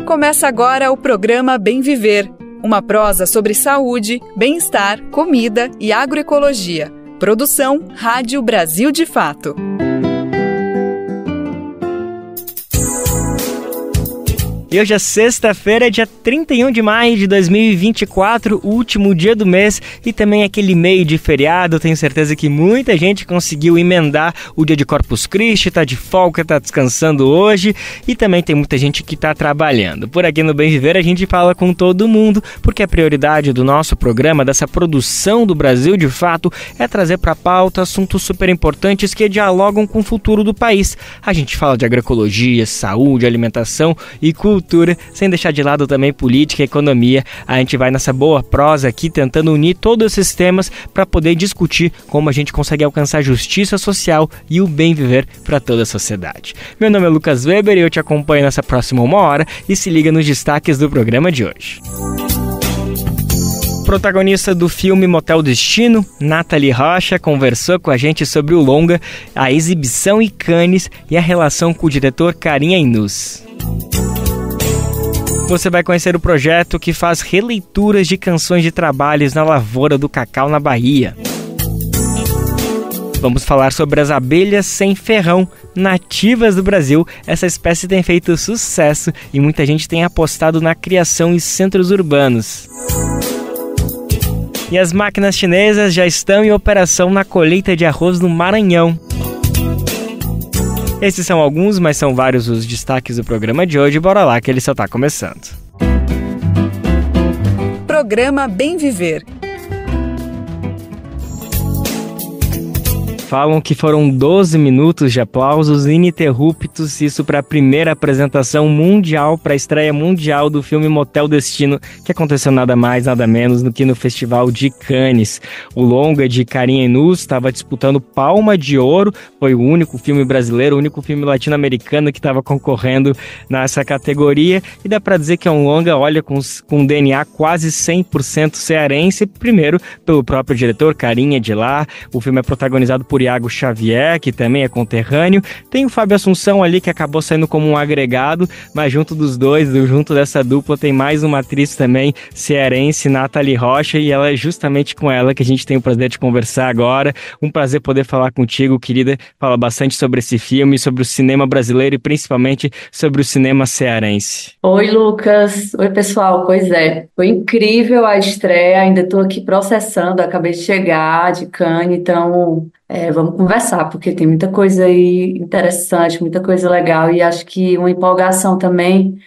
Começa agora o programa Bem Viver, uma prosa sobre saúde, bem-estar, comida e agroecologia. Produção Rádio Brasil de Fato. E hoje é sexta-feira, dia 31 de maio de 2024, último dia do mês e também aquele meio de feriado. Tenho certeza que muita gente conseguiu emendar o dia de Corpus Christi, tá de folga, tá descansando hoje e também tem muita gente que tá trabalhando. Por aqui no Bem Viver a gente fala com todo mundo, porque a prioridade do nosso programa, dessa produção do Brasil de Fato, é trazer para a pauta assuntos super importantes que dialogam com o futuro do país. A gente fala de agroecologia, saúde, alimentação e cultura, sem deixar de lado também política e economia. A gente vai nessa boa prosa aqui tentando unir todos esses temas para poder discutir como a gente consegue alcançar justiça social e o bem viver para toda a sociedade. Meu nome é Lucas Weber e eu te acompanho nessa próxima 1 hora e se liga nos destaques do programa de hoje. Protagonista do filme Motel Destino, Nathalie Rocha, conversou com a gente sobre o longa, a exibição em Cannes e a relação com o diretor Karim Ainous. Você vai conhecer o projeto que faz releituras de canções de trabalhos na lavoura do cacau na Bahia. Vamos falar sobre as abelhas sem ferrão, nativas do Brasil. Essa espécie tem feito sucesso e muita gente tem apostado na criação em centros urbanos. E as máquinas chinesas já estão em operação na colheita de arroz no Maranhão. Esses são alguns, mas são vários os destaques do programa de hoje. Bora lá que ele só está começando. Programa Bem Viver. Falam que foram 12 minutos de aplausos ininterruptos, isso para a primeira apresentação mundial, para a estreia mundial do filme Motel Destino, que aconteceu nada mais, nada menos do que no Festival de Cannes. O longa de Karim Ainous estava disputando Palma de Ouro, foi o único filme brasileiro, o único filme latino-americano que estava concorrendo nessa categoria, e dá para dizer que é um longa, olha, com DNA quase 100% cearense, primeiro pelo próprio diretor, Karim é de lá. O filme é protagonizado por Iago Xavier, que também é conterrâneo. Tem o Fábio Assunção ali, que acabou saindo como um agregado, mas junto dos dois, junto dessa dupla, tem mais uma atriz também cearense, Nathalie Rocha, e ela é justamente com ela que a gente tem o prazer de conversar agora. Um prazer poder falar contigo, querida. Fala bastante sobre esse filme, sobre o cinema brasileiro e principalmente sobre o cinema cearense. Oi, Lucas. Oi, pessoal. Pois é, foi incrível a estreia, ainda estou aqui processando, acabei de chegar de Cannes, então vamos conversar, porque tem muita coisa aí interessante, muita coisa legal, e acho que uma empolgação também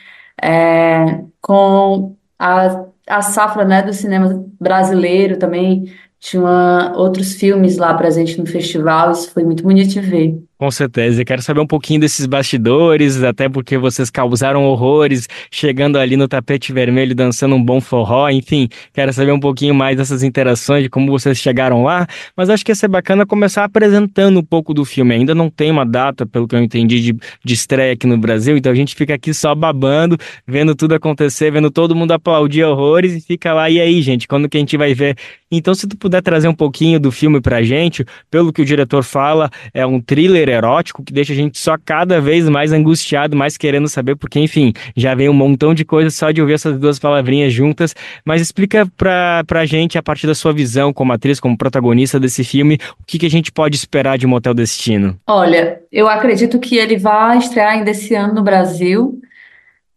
com a safra, né, do cinema brasileiro também. Tinha outros filmes lá presentes no festival, isso foi muito bonito de ver. Com certeza, eu quero saber um pouquinho desses bastidores, até porque vocês causaram horrores, chegando ali no tapete vermelho, dançando um bom forró, enfim, quero saber um pouquinho mais dessas interações, de como vocês chegaram lá, mas acho que ia ser bacana começar apresentando um pouco do filme. Ainda não tem uma data, pelo que eu entendi, de estreia aqui no Brasil, então a gente fica aqui só babando, vendo tudo acontecer, vendo todo mundo aplaudir horrores e fica lá, e aí, gente, quando que a gente vai ver? Então, se tu puder trazer um pouquinho do filme pra gente, pelo que o diretor fala, é um thriller erótico que deixa a gente só cada vez mais angustiado, mais querendo saber, porque, enfim, já vem um montão de coisa só de ouvir essas duas palavrinhas juntas, mas explica pra gente, a partir da sua visão como atriz, como protagonista desse filme, o que a gente pode esperar de Motel Destino? Olha, eu acredito que ele vai estrear ainda esse ano no Brasil,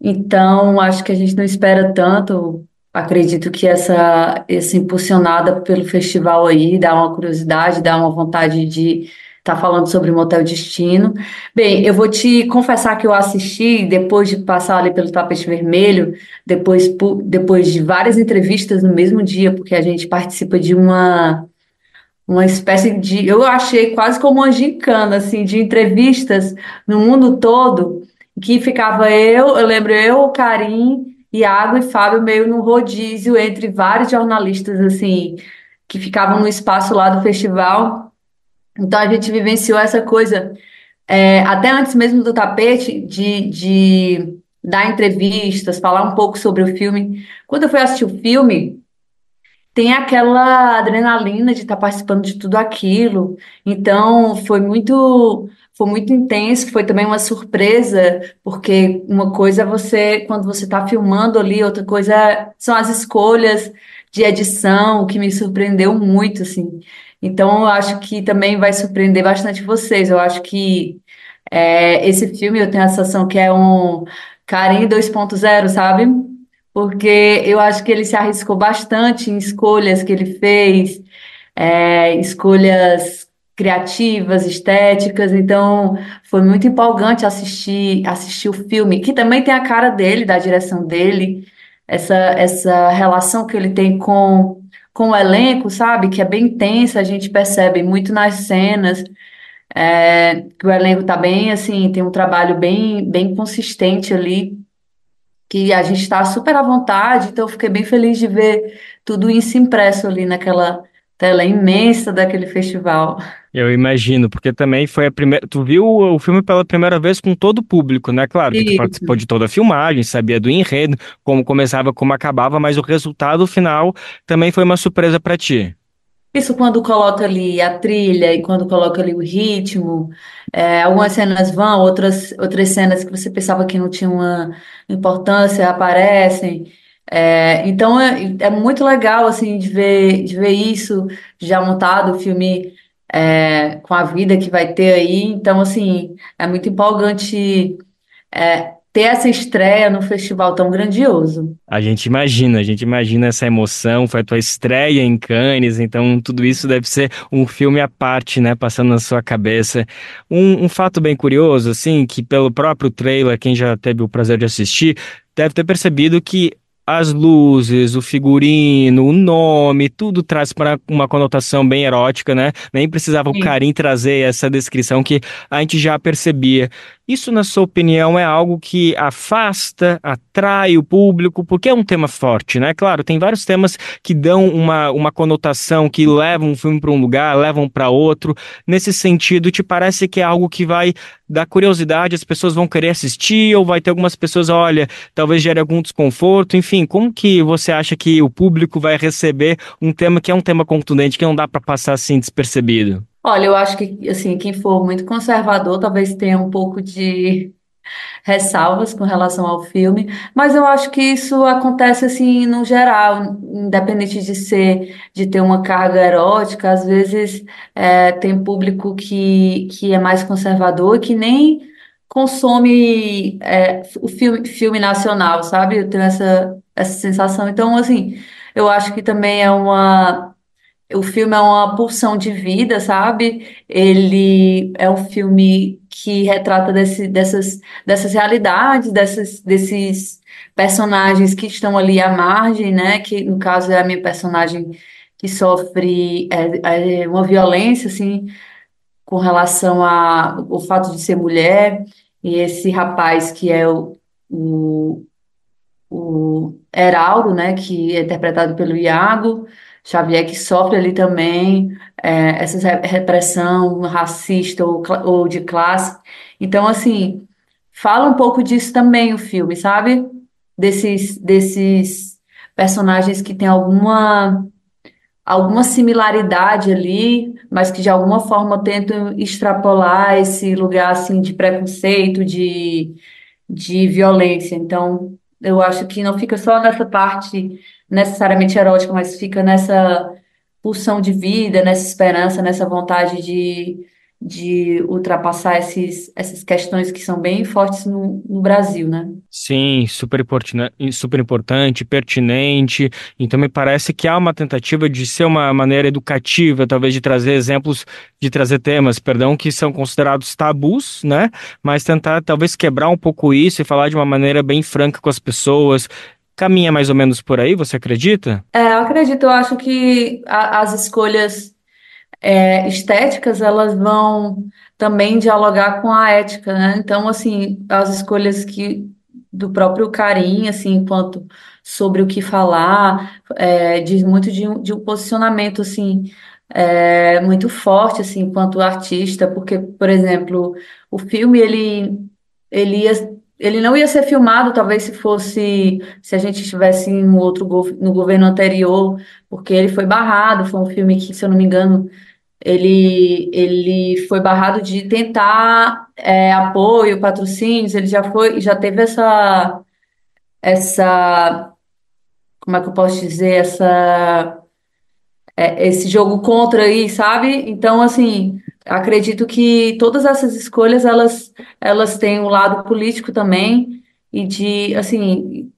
então acho que a gente não espera tanto. Acredito que essa impulsionada pelo festival aí dá uma curiosidade, dá uma vontade de estar falando sobre o Motel Destino. Bem, eu vou te confessar que eu assisti, depois de passar ali pelo tapete vermelho, depois de várias entrevistas no mesmo dia, porque a gente participa de uma espécie de... Eu achei quase como uma gincana, assim, de entrevistas no mundo todo, que ficava eu lembro eu, Karim, Iago e Fábio meio num rodízio entre vários jornalistas, assim, que ficavam no espaço lá do festival. Então a gente vivenciou essa coisa, até antes mesmo do tapete, de dar entrevistas, falar um pouco sobre o filme. Quando eu fui assistir o filme, tem aquela adrenalina de estar participando de tudo aquilo. Então, foi muito intenso, foi também uma surpresa, porque uma coisa é você, quando você está filmando ali, outra coisa são as escolhas de edição, que me surpreendeu muito, assim. Então, eu acho que também vai surpreender bastante vocês. Eu acho que esse filme, eu tenho a sensação que é um Carinho 2.0, sabe? Porque eu acho que ele se arriscou bastante em escolhas que ele fez, escolhas criativas, estéticas, então foi muito empolgante assistir o filme, que também tem a cara dele, da direção dele, essa relação que ele tem com o elenco, sabe? Que é bem intensa, a gente percebe muito nas cenas, que o elenco tá bem, assim, tem um trabalho bem consistente ali, que a gente está super à vontade, então eu fiquei bem feliz de ver tudo isso impresso ali naquela tela imensa daquele festival. Eu imagino, porque também foi a primeira. Tu viu o filme pela primeira vez com todo o público, né? Claro que tu participou Isso. de toda a filmagem, sabia do enredo, como começava, como acabava, mas o resultado final também foi uma surpresa pra ti. Isso quando coloca ali a trilha e quando coloca ali o ritmo, algumas cenas vão, outras cenas que você pensava que não tinham uma importância aparecem. Então é muito legal assim de ver isso já montado, o filme com a vida que vai ter aí. Então, assim, é muito empolgante ter essa estreia num festival tão grandioso. A gente imagina essa emoção, foi a tua estreia em Cannes, então tudo isso deve ser um filme à parte, né, passando na sua cabeça. Um fato bem curioso, assim, que pelo próprio trailer, quem já teve o prazer de assistir, deve ter percebido que as luzes, o figurino, o nome, tudo traz para uma conotação bem erótica, né? Nem precisava o Sim. Karim trazer essa descrição que a gente já percebia. Isso, na sua opinião, é algo que afasta, atrai o público, porque é um tema forte, né? Claro, tem vários temas que dão uma conotação, que levam um filme para um lugar, levam para outro. Nesse sentido, te parece que é algo que vai dar curiosidade, as pessoas vão querer assistir, ou vai ter algumas pessoas, olha, talvez gere algum desconforto, enfim, como que você acha que o público vai receber um tema que é um tema contundente, que não dá para passar assim despercebido? Olha, eu acho que assim, quem for muito conservador talvez tenha um pouco de ressalvas com relação ao filme, mas eu acho que isso acontece assim no geral, independente de ter uma carga erótica, às vezes tem público que é mais conservador e que nem consome o filme nacional, sabe? Eu tenho essa sensação. Então, assim, eu acho que também o filme é uma pulsão de vida, sabe? Ele é um filme que retrata dessas realidades, desses personagens que estão ali à margem, né? Que no caso é a minha personagem que sofre uma violência, assim, com relação ao fato de ser mulher, e esse rapaz que é o Heraldo, né, que é interpretado pelo Iago Xavier, que sofre ali também essa repressão racista ou de classe. Então, assim, fala um pouco disso também o filme, sabe? Desses personagens que têm alguma similaridade ali, mas que de alguma forma tentam extrapolar esse lugar assim de preconceito, de violência. Então, eu acho que não fica só nessa parte necessariamente erótica, mas fica nessa pulsão de vida, nessa esperança, nessa vontade de ultrapassar essas questões que são bem fortes no Brasil, né? Sim, super importante, pertinente. Então me parece que há uma tentativa de ser uma maneira educativa, talvez de trazer exemplos, de trazer temas, perdão, que são considerados tabus, né? Mas tentar talvez quebrar um pouco isso e falar de uma maneira bem franca com as pessoas. Caminha mais ou menos por aí, você acredita? Eu acredito, eu acho que as escolhas estéticas, elas vão também dialogar com a ética, né? Então, assim, as escolhas que do próprio Carim, assim, enquanto sobre o que falar, diz muito de um posicionamento, assim, muito forte, assim, enquanto artista, porque, por exemplo, o filme, ele ia, ele não ia ser filmado, talvez se a gente estivesse em no governo anterior, porque ele foi barrado, foi um filme que, se eu não me engano, ele foi barrado de tentar apoio, patrocínios, ele já teve essa, como é que eu posso dizer, esse jogo contra aí, sabe? Então, assim, acredito que todas essas escolhas, elas têm um lado político também e assim,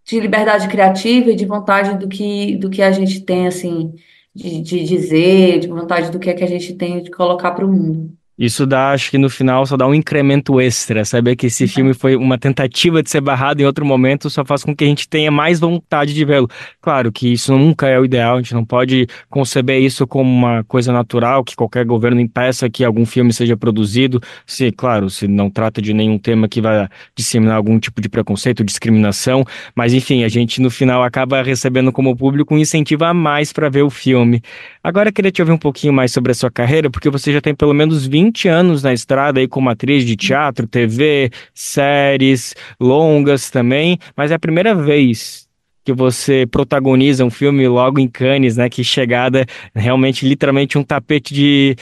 de liberdade criativa e de vontade do que a gente tem, assim, de dizer, de vontade do que é que a gente tem de colocar para o mundo. Isso dá, acho que no final só dá um incremento extra. Saber que esse filme foi uma tentativa de ser barrado em outro momento só faz com que a gente tenha mais vontade de vê-lo. Claro que isso nunca é o ideal, a gente não pode conceber isso como uma coisa natural, que qualquer governo impeça que algum filme seja produzido. Se, claro, se não trata de nenhum tema que vai disseminar algum tipo de preconceito, discriminação, mas enfim, a gente no final acaba recebendo como público um incentivo a mais para ver o filme. Agora eu queria te ouvir um pouquinho mais sobre a sua carreira, porque você já tem pelo menos 20 anos na estrada aí como atriz de teatro, TV, séries, longas também, mas é a primeira vez que você protagoniza um filme logo em Cannes, né? Que chegada, realmente, literalmente um tapete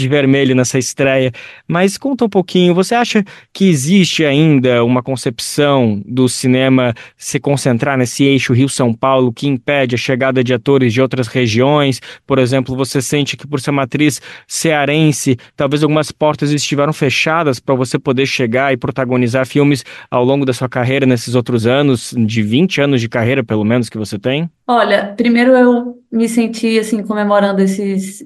vermelho nessa estreia. Mas conta um pouquinho, você acha que existe ainda uma concepção do cinema se concentrar nesse eixo Rio-São Paulo que impede a chegada de atores de outras regiões? Por exemplo, você sente que por ser uma atriz cearense, talvez algumas portas estiveram fechadas para você poder chegar e protagonizar filmes ao longo da sua carreira, nesses outros anos, de 20 anos de carreira, pelo menos, que você tem? Olha, primeiro eu me senti, assim, comemorando esses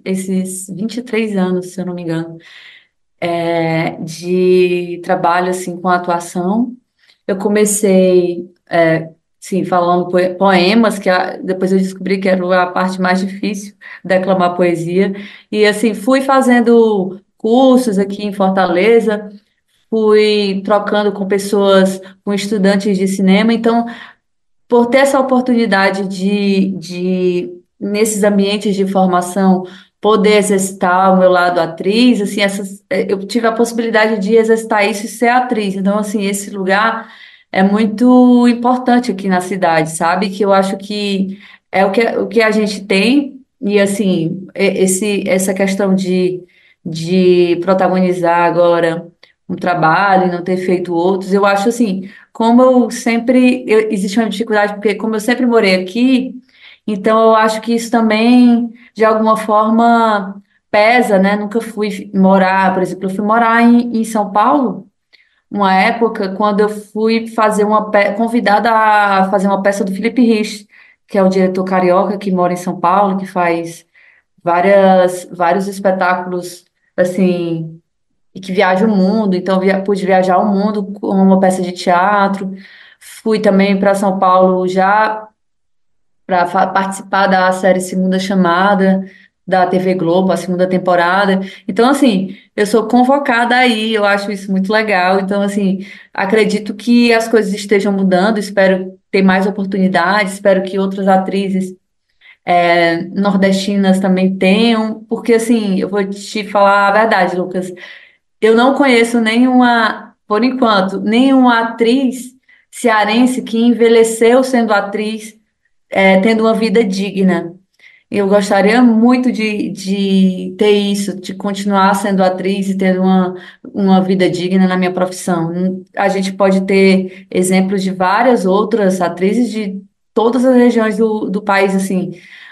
23 anos, se eu não me engano, de trabalho, assim, com atuação. Eu comecei, sim, falando poemas, depois eu descobri que era a parte mais difícil, declamar poesia. E, assim, fui fazendo cursos aqui em Fortaleza, fui trocando com pessoas, com estudantes de cinema. Então, por ter essa oportunidade nesses ambientes de formação, poder exercitar o meu lado atriz, assim, eu tive a possibilidade de exercitar isso e ser atriz. Então, assim, esse lugar é muito importante aqui na cidade, sabe? Que eu acho que é o que a gente tem, e, assim, essa questão de protagonizar agora um trabalho e não ter feito outros, eu acho assim. Como existe uma dificuldade, porque como eu sempre morei aqui, então eu acho que isso também, de alguma forma, pesa, né? Nunca fui morar, por exemplo, eu fui morar em São Paulo, uma época, quando eu fui fazer convidada a fazer uma peça do Felipe Rich, que é o diretor carioca que mora em São Paulo, que faz vários espetáculos, assim, e que viaja o mundo, então pude viajar o mundo com uma peça de teatro. Fui também para São Paulo já para participar da série Segunda Chamada da TV Globo, a segunda temporada. Então, assim, eu sou convocada aí, eu acho isso muito legal. Então, assim, acredito que as coisas estejam mudando, espero ter mais oportunidades, espero que outras atrizes nordestinas também tenham, porque, assim, eu vou te falar a verdade, Lucas. Eu não conheço nenhuma, por enquanto, nenhuma atriz cearense que envelheceu sendo atriz, tendo uma vida digna. Eu gostaria muito de ter isso, de continuar sendo atriz e ter uma vida digna na minha profissão. A gente pode ter exemplos de várias outras atrizes de todas as regiões do país, assim,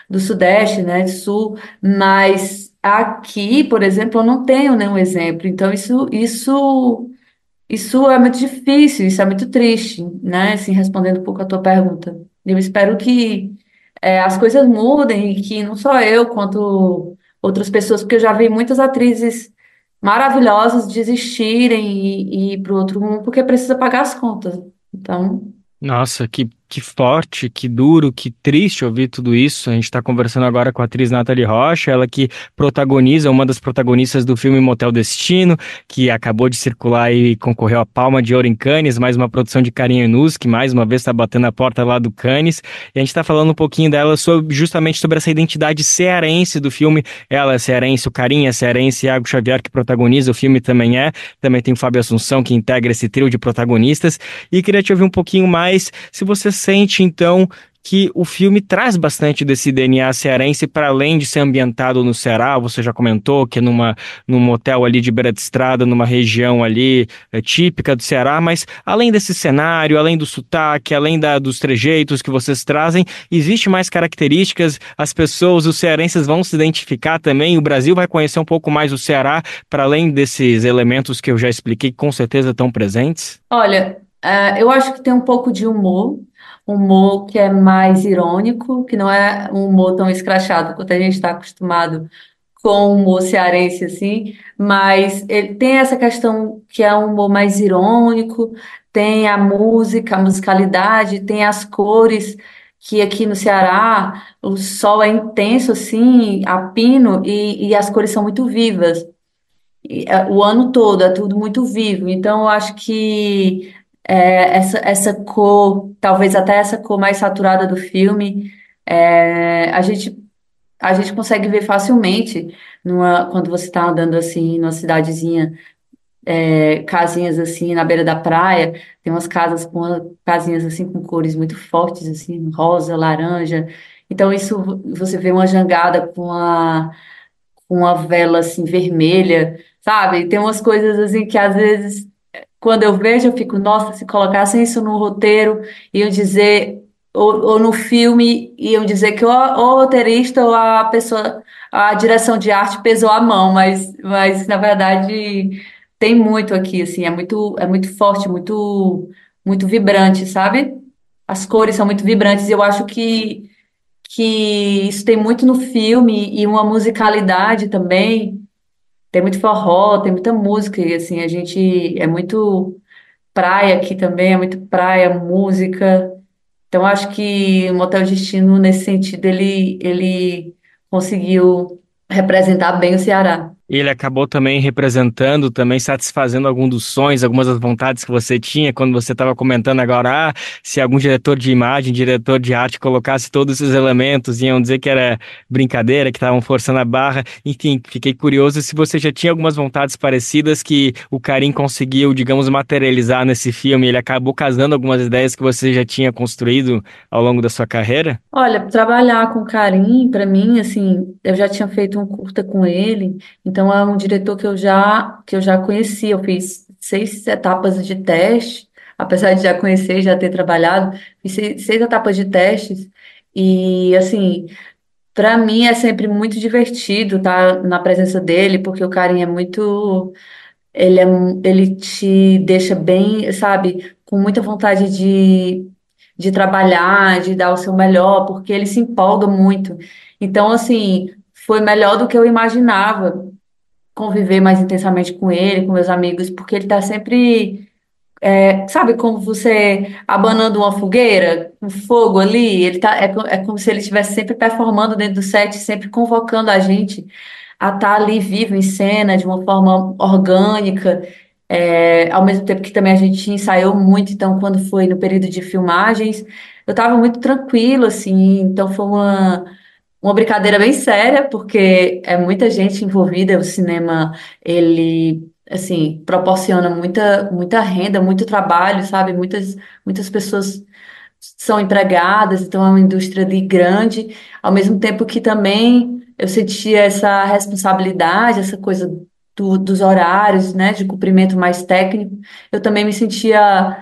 do Sudeste, né, do Sul, mas aqui, por exemplo, eu não tenho nenhum exemplo. Então, isso é muito difícil, isso é muito triste, né? Assim, respondendo um pouco a tua pergunta. Eu espero que as coisas mudem e que não só eu, quanto outras pessoas, porque eu já vi muitas atrizes maravilhosas desistirem e ir para o outro mundo porque precisa pagar as contas. Então, Nossa, que forte, que duro, que triste ouvir tudo isso. A gente está conversando agora com a atriz Nathalie Rocha, ela que protagoniza, uma das protagonistas do filme Motel Destino, que acabou de circular e concorreu à Palma de Ouro em Cannes, mais uma produção de Carinha Nus, que mais uma vez está batendo a porta lá do Cannes. E a gente está falando um pouquinho dela justamente sobre essa identidade cearense do filme. Ela é cearense, o Carinha é cearense, Iago Xavier que protagoniza o filme também é. Também tem o Fábio Assunção que integra esse trio de protagonistas. E queria te ouvir um pouquinho mais se você sente, então, que o filme traz bastante desse DNA cearense para além de ser ambientado no Ceará? Você já comentou que é num hotel ali de beira de estrada, numa região ali típica do Ceará, mas além desse cenário, além do sotaque, além dos trejeitos que vocês trazem, existe mais características? As pessoas, os cearenses vão se identificar também? O Brasil vai conhecer um pouco mais o Ceará, para além desses elementos que eu já expliquei, que com certeza estão presentes? Olha, eu acho que tem um pouco de humor que é mais irônico, que não é um humor tão escrachado quanto a gente está acostumado com o humor cearense, assim, mas ele tem essa questão que é um humor mais irônico, tem a música, a musicalidade, tem as cores, que aqui no Ceará o sol é intenso, assim, a pino, e as cores são muito vivas. O ano todo, é tudo muito vivo. Então, eu acho que essa cor, talvez até essa cor mais saturada do filme, a gente consegue ver facilmente quando você está andando assim, numa cidadezinha, casinhas assim, na beira da praia, tem umas casas com casinhas assim com cores muito fortes, assim, rosa, laranja. Então, isso você vê uma jangada com uma vela assim vermelha, sabe? Tem umas coisas assim que às vezes, quando eu vejo, eu fico, nossa, se colocassem isso no roteiro, iam dizer, ou no filme, iam dizer que ou o roteirista ou a pessoa, a direção de arte pesou a mão, mas na verdade tem muito aqui, assim, é muito forte, muito vibrante, sabe? As cores são muito vibrantes, e eu acho que isso tem muito no filme e uma musicalidade também. Tem muito forró, tem muita música, e assim, a gente é muito praia aqui também, é muito praia, música. Então, acho que o Motel Destino, nesse sentido, ele conseguiu representar bem o Ceará. Ele acabou também representando, também satisfazendo algum dos sonhos, algumas das vontades que você tinha quando você estava comentando agora, se algum diretor de imagem, diretor de arte colocasse todos esses elementos, iam dizer que era brincadeira, que estavam forçando a barra. Enfim, fiquei curioso se você já tinha algumas vontades parecidas que o Karim conseguiu, digamos, materializar nesse filme. Ele acabou casando algumas ideias que você já tinha construído ao longo da sua carreira? Olha, trabalhar com Karim, para mim, assim, eu já tinha feito um curta com ele, então é um diretor que eu já conhecia. Eu fiz 6 etapas de teste, apesar de já conhecer, já ter trabalhado, fiz 6 etapas de testes, e assim, para mim é sempre muito divertido estar na presença dele, porque o Karim é muito. Ele te deixa bem, sabe, com muita vontade de trabalhar, de dar o seu melhor, porque ele se empolga muito. Então, assim, foi melhor do que eu imaginava conviver mais intensamente com ele, com meus amigos, porque ele tá sempre, sabe, como você abanando uma fogueira, um fogo ali, é como se ele estivesse sempre performando dentro do set, sempre convocando a gente a estar ali vivo em cena, de uma forma orgânica, ao mesmo tempo que também a gente ensaiou muito, então quando foi no período de filmagens, eu estava muito tranquila, assim, então foi uma brincadeira bem séria, porque é muita gente envolvida, o cinema, ele, assim, proporciona muita renda, muito trabalho, sabe? Muitas pessoas são empregadas, então é uma indústria ali grande, ao mesmo tempo que também eu sentia essa responsabilidade, essa coisa dos horários, né, de cumprimento mais técnico, eu também me sentia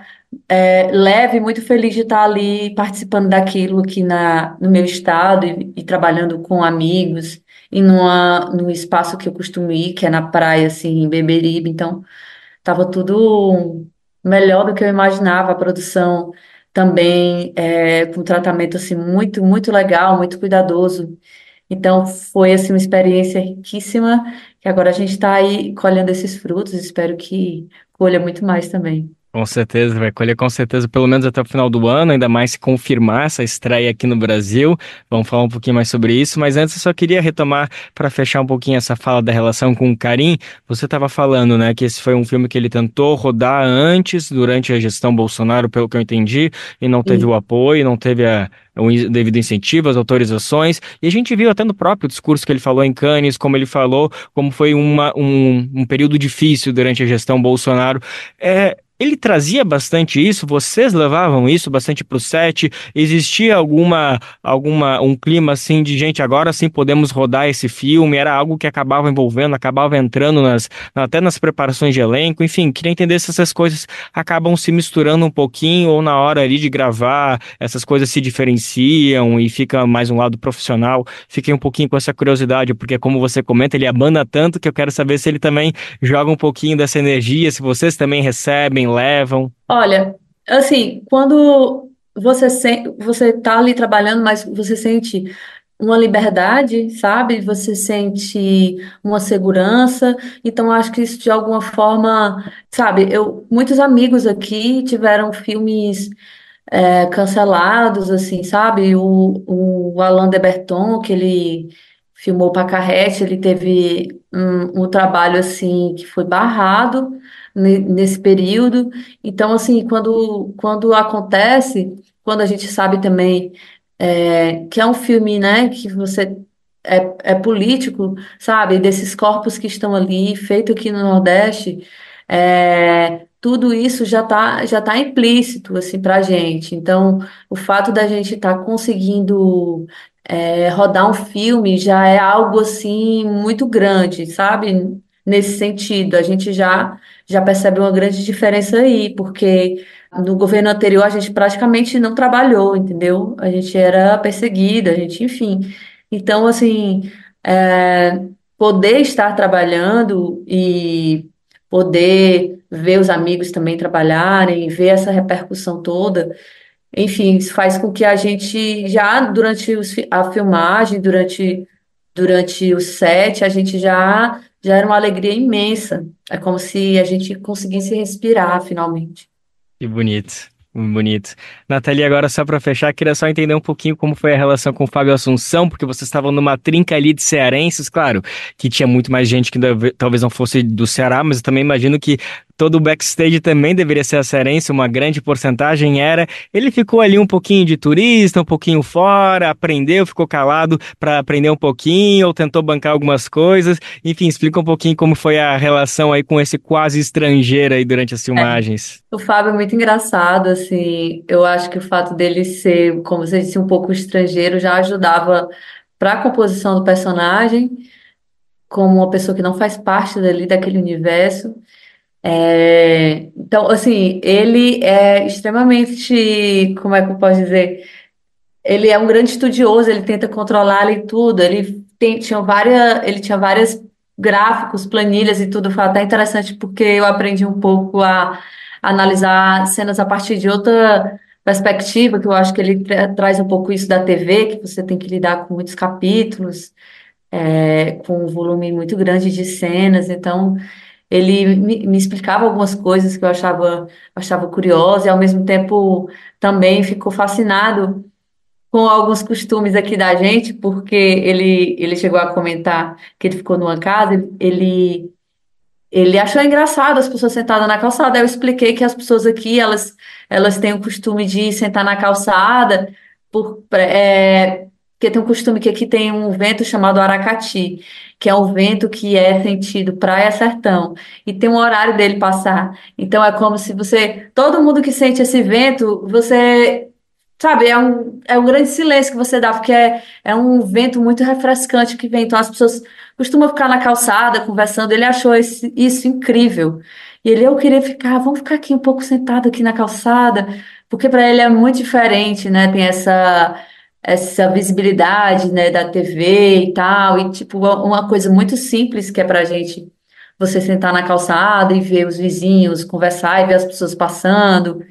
leve, muito feliz de estar ali participando daquilo aqui no meu estado e trabalhando com amigos e num espaço que eu costumo ir, que é na praia, assim, em Beberibe, então estava tudo melhor do que eu imaginava, a produção também com tratamento assim muito legal, muito cuidadoso. Então foi assim uma experiência riquíssima, que agora a gente está aí colhendo esses frutos, espero que colha muito mais também. Com certeza, vai colher com certeza, pelo menos até o final do ano, ainda mais se confirmar essa estreia aqui no Brasil. Vamos falar um pouquinho mais sobre isso, mas antes eu só queria retomar para fechar um pouquinho essa fala da relação com o Karim. Você estava falando, né, que esse foi um filme que ele tentou rodar antes, durante a gestão Bolsonaro, pelo que eu entendi, e não teve o apoio, não teve o devido incentivo, as autorizações, e a gente viu até no próprio discurso que ele falou em Cannes, como ele falou, como foi um período difícil durante a gestão Bolsonaro. Ele trazia bastante isso? Vocês levavam isso bastante para o set? Existia um clima assim de gente, agora sim podemos rodar esse filme? Era algo que acabava envolvendo, acabava entrando até nas preparações de elenco? Enfim, queria entender se essas coisas acabam se misturando um pouquinho ou na hora ali de gravar, essas coisas se diferenciam e fica mais um lado profissional. Fiquei um pouquinho com essa curiosidade, porque como você comenta, ele abana tanto que eu quero saber se ele também joga um pouquinho dessa energia, se vocês também recebem, levam. Olha, assim, quando você tá ali trabalhando, mas você sente uma liberdade, sabe? Você sente uma segurança. Então, acho que isso de alguma forma, sabe? Muitos amigos aqui tiveram filmes cancelados, assim, sabe? O Alain de Botton, que ele filmou Pacarrete, ele teve um trabalho, assim, que foi barrado nesse período. Então, assim, quando acontece, quando a gente sabe também que é um filme, né, que você é político, sabe? Desses corpos que estão ali, feito aqui no Nordeste, tudo isso já tá implícito assim para a gente. Então, o fato da gente estar conseguindo rodar um filme já é algo assim muito grande, sabe? Nesse sentido, a gente já percebe uma grande diferença aí, porque no governo anterior a gente praticamente não trabalhou, entendeu? A gente era perseguida, a gente, enfim. Então, assim, poder estar trabalhando e poder ver os amigos também trabalharem, ver essa repercussão toda, enfim, isso faz com que a gente já durante a filmagem, durante o set, a gente já era uma alegria imensa. É como se a gente conseguisse respirar finalmente. Que bonito, muito bonito. Nathalie, agora só para fechar, queria só entender um pouquinho como foi a relação com o Fábio Assunção, porque vocês estavam numa trinca ali de cearenses, claro, que tinha muito mais gente que talvez não fosse do Ceará, mas eu também imagino que todo o backstage também deveria ser cearense, uma grande porcentagem era. Ele ficou ali um pouquinho de turista, um pouquinho fora, aprendeu, ficou calado para aprender um pouquinho, ou tentou bancar algumas coisas. Enfim, explica um pouquinho como foi a relação aí com esse quase estrangeiro aí durante as filmagens. O Fábio é muito engraçado, assim, eu acho que o fato dele ser, como você disse, um pouco estrangeiro já ajudava para a composição do personagem, como uma pessoa que não faz parte dali daquele universo. Então, assim, ele é extremamente, como é que eu posso dizer? Ele é um grande estudioso, ele tenta controlar ali tudo, ele tinha várias gráficos, planilhas e tudo, foi até interessante porque eu aprendi um pouco a analisar cenas a partir de outra perspectiva, que eu acho que ele traz um pouco isso da TV, que você tem que lidar com muitos capítulos, com um volume muito grande de cenas, então ele me explicava algumas coisas que eu achava curiosa e ao mesmo tempo também ficou fascinado com alguns costumes aqui da gente, porque ele chegou a comentar que ele ficou numa casa, ele achou engraçado as pessoas sentadas na calçada. Aí eu expliquei que as pessoas aqui, elas têm o costume de sentar na calçada, porque tem um costume que aqui tem um vento chamado aracati, que é um vento que é sentido praia-sertão, e tem um horário dele passar. Então é como se todo mundo que sente esse vento, você sabe, é um grande silêncio que você dá, porque é um vento muito refrescante que vem. Então, as pessoas costumam ficar na calçada conversando. Ele achou isso incrível. E eu queria ficar, vamos ficar aqui um pouco sentado aqui na calçada, porque para ele é muito diferente, né? Tem essa visibilidade, né, da TV e tal. E, tipo, uma coisa muito simples que é pra gente você sentar na calçada e ver os vizinhos conversar e ver as pessoas passando.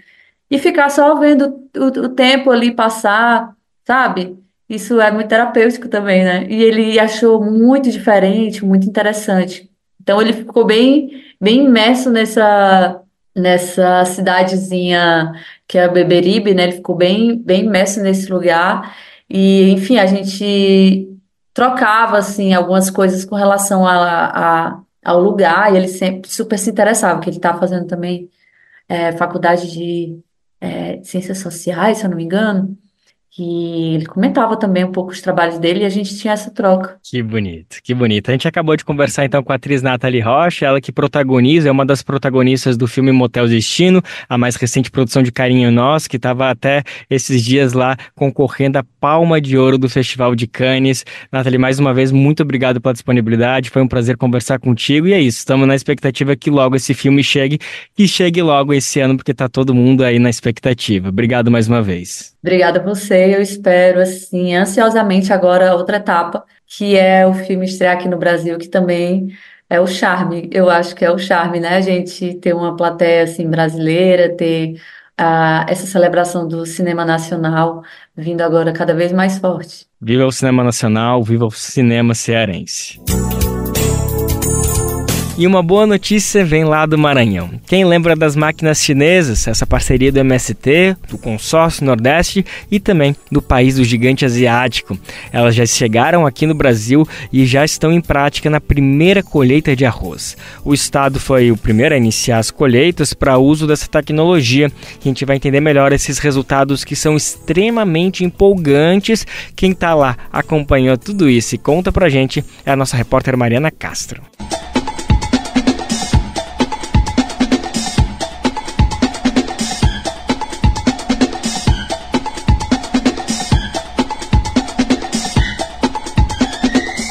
E ficar só vendo o tempo ali passar, sabe? Isso é muito terapêutico também, né? E ele achou muito diferente, muito interessante. Então ele ficou bem imerso nessa cidadezinha que é a Beberibe, né? Ele ficou bem imerso nesse lugar. E, enfim, a gente trocava, assim, algumas coisas com relação ao lugar. E ele sempre super se interessava, que ele está fazendo também faculdade de ciências sociais, se eu não me engano, E ele comentava também um pouco os trabalhos dele e a gente tinha essa troca. Que bonito, que bonito. A gente acabou de conversar então com a atriz Nathalie Rocha, ela que protagoniza, é uma das protagonistas do filme Motel Destino, a mais recente produção de Carinho Nosso, que estava até esses dias lá concorrendo à Palma de Ouro do Festival de Cannes. Nathalie, mais uma vez, muito obrigado pela disponibilidade, foi um prazer conversar contigo e é isso, estamos na expectativa que logo esse filme chegue, e chegue logo esse ano, porque está todo mundo aí na expectativa. Obrigado mais uma vez. Obrigada a você, eu espero, assim, ansiosamente agora outra etapa, que é o filme estrear aqui no Brasil, que também é o charme, eu acho que é o charme, né? A gente ter uma plateia, assim, brasileira, ter essa celebração do cinema nacional vindo agora cada vez mais forte. Viva o cinema nacional, viva o cinema cearense. E uma boa notícia vem lá do Maranhão. Quem lembra das máquinas chinesas, essa parceria do MST, do Consórcio Nordeste e também do país do gigante asiático? Elas já chegaram aqui no Brasil e já estão em prática na primeira colheita de arroz. O estado foi o primeiro a iniciar as colheitas para uso dessa tecnologia. A gente vai entender melhor esses resultados que são extremamente empolgantes. Quem está lá acompanhou tudo isso e conta pra gente é a nossa repórter Mariana Castro.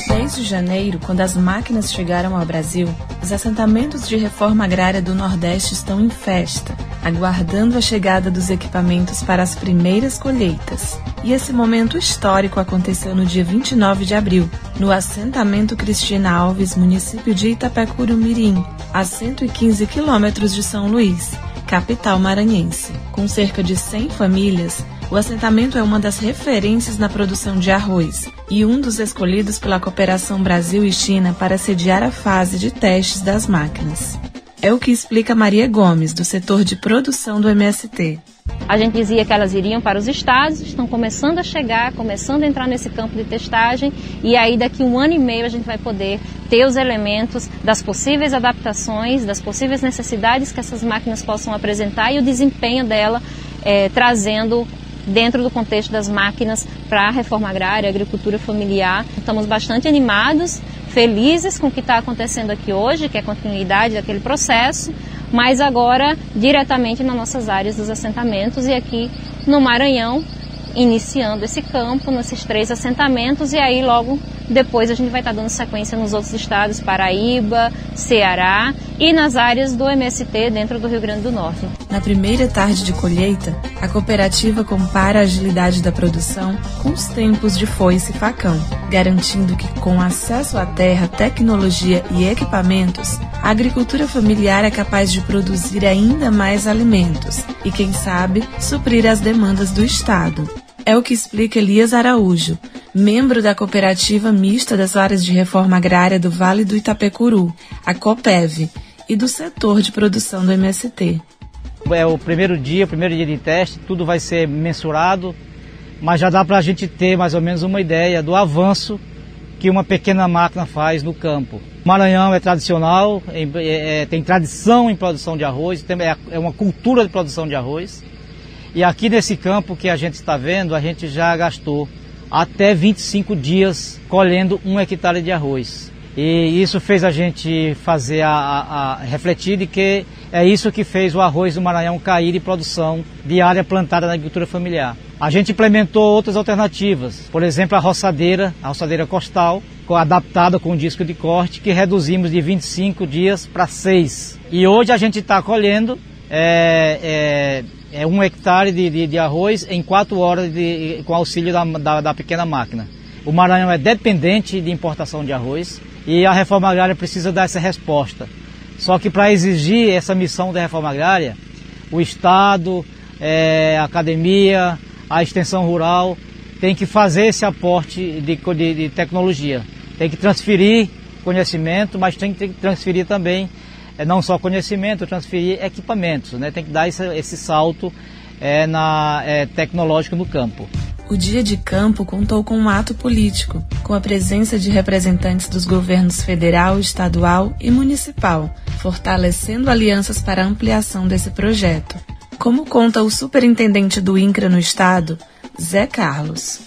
Desde janeiro, quando as máquinas chegaram ao Brasil, os assentamentos de reforma agrária do Nordeste estão em festa, aguardando a chegada dos equipamentos para as primeiras colheitas. E esse momento histórico aconteceu no dia 29 de abril, no assentamento Cristina Alves, município de Itapecuru-Mirim, a 115 quilômetros de São Luís, capital maranhense. Com cerca de 100 famílias, o assentamento é uma das referências na produção de arroz e um dos escolhidos pela Cooperação Brasil e China para sediar a fase de testes das máquinas. É o que explica Maria Gomes, do setor de produção do MST. A gente dizia que elas iriam para os estados, estão começando a chegar, começando a entrar nesse campo de testagem e aí daqui 1 ano e meio a gente vai poder ter os elementos das possíveis adaptações, das possíveis necessidades que essas máquinas possam apresentar e o desempenho dela trazendo dentro do contexto das máquinas para a reforma agrária, agricultura familiar. Estamos bastante animados, felizes com o que está acontecendo aqui hoje, que é a continuidade daquele processo, mas agora diretamente nas nossas áreas dos assentamentos e aqui no Maranhão, iniciando esse campo, nesses 3 assentamentos, e aí logo depois a gente vai estar dando sequência nos outros estados, Paraíba, Ceará e nas áreas do MST dentro do Rio Grande do Norte. Na primeira tarde de colheita, a cooperativa compara a agilidade da produção com os tempos de foice e facão, garantindo que com acesso à terra, tecnologia e equipamentos, a agricultura familiar é capaz de produzir ainda mais alimentos e, quem sabe, suprir as demandas do Estado. É o que explica Elias Araújo, membro da Cooperativa Mista das Áreas de Reforma Agrária do Vale do Itapecuru, a COPEV, e do setor de produção do MST. É o primeiro dia de teste, tudo vai ser mensurado, mas já dá para a gente ter mais ou menos uma ideia do avanço que uma pequena máquina faz no campo. O Maranhão é tradicional, tem tradição em produção de arroz, é uma cultura de produção de arroz. E aqui nesse campo que a gente está vendo, a gente já gastou até 25 dias colhendo 1 hectare de arroz. E isso fez a gente fazer refletir de que é isso que fez o arroz do Maranhão cair em produção de área plantada na agricultura familiar. A gente implementou outras alternativas, por exemplo a roçadeira costal, adaptada com disco de corte, que reduzimos de 25 dias para 6. E hoje a gente está colhendo 1 hectare de arroz em 4 horas com auxílio da pequena máquina. O Maranhão é dependente de importação de arroz e a reforma agrária precisa dar essa resposta. Só que para exigir essa missão da reforma agrária, o Estado, a academia, a extensão rural tem que fazer esse aporte de tecnologia. Tem que transferir conhecimento, mas tem que transferir também não só conhecimento, transferir equipamentos, né? Tem que dar esse salto tecnológico no campo. O dia de campo contou com um ato político, com a presença de representantes dos governos federal, estadual e municipal, fortalecendo alianças para a ampliação desse projeto. Como conta o superintendente do INCRA no estado, Zé Carlos.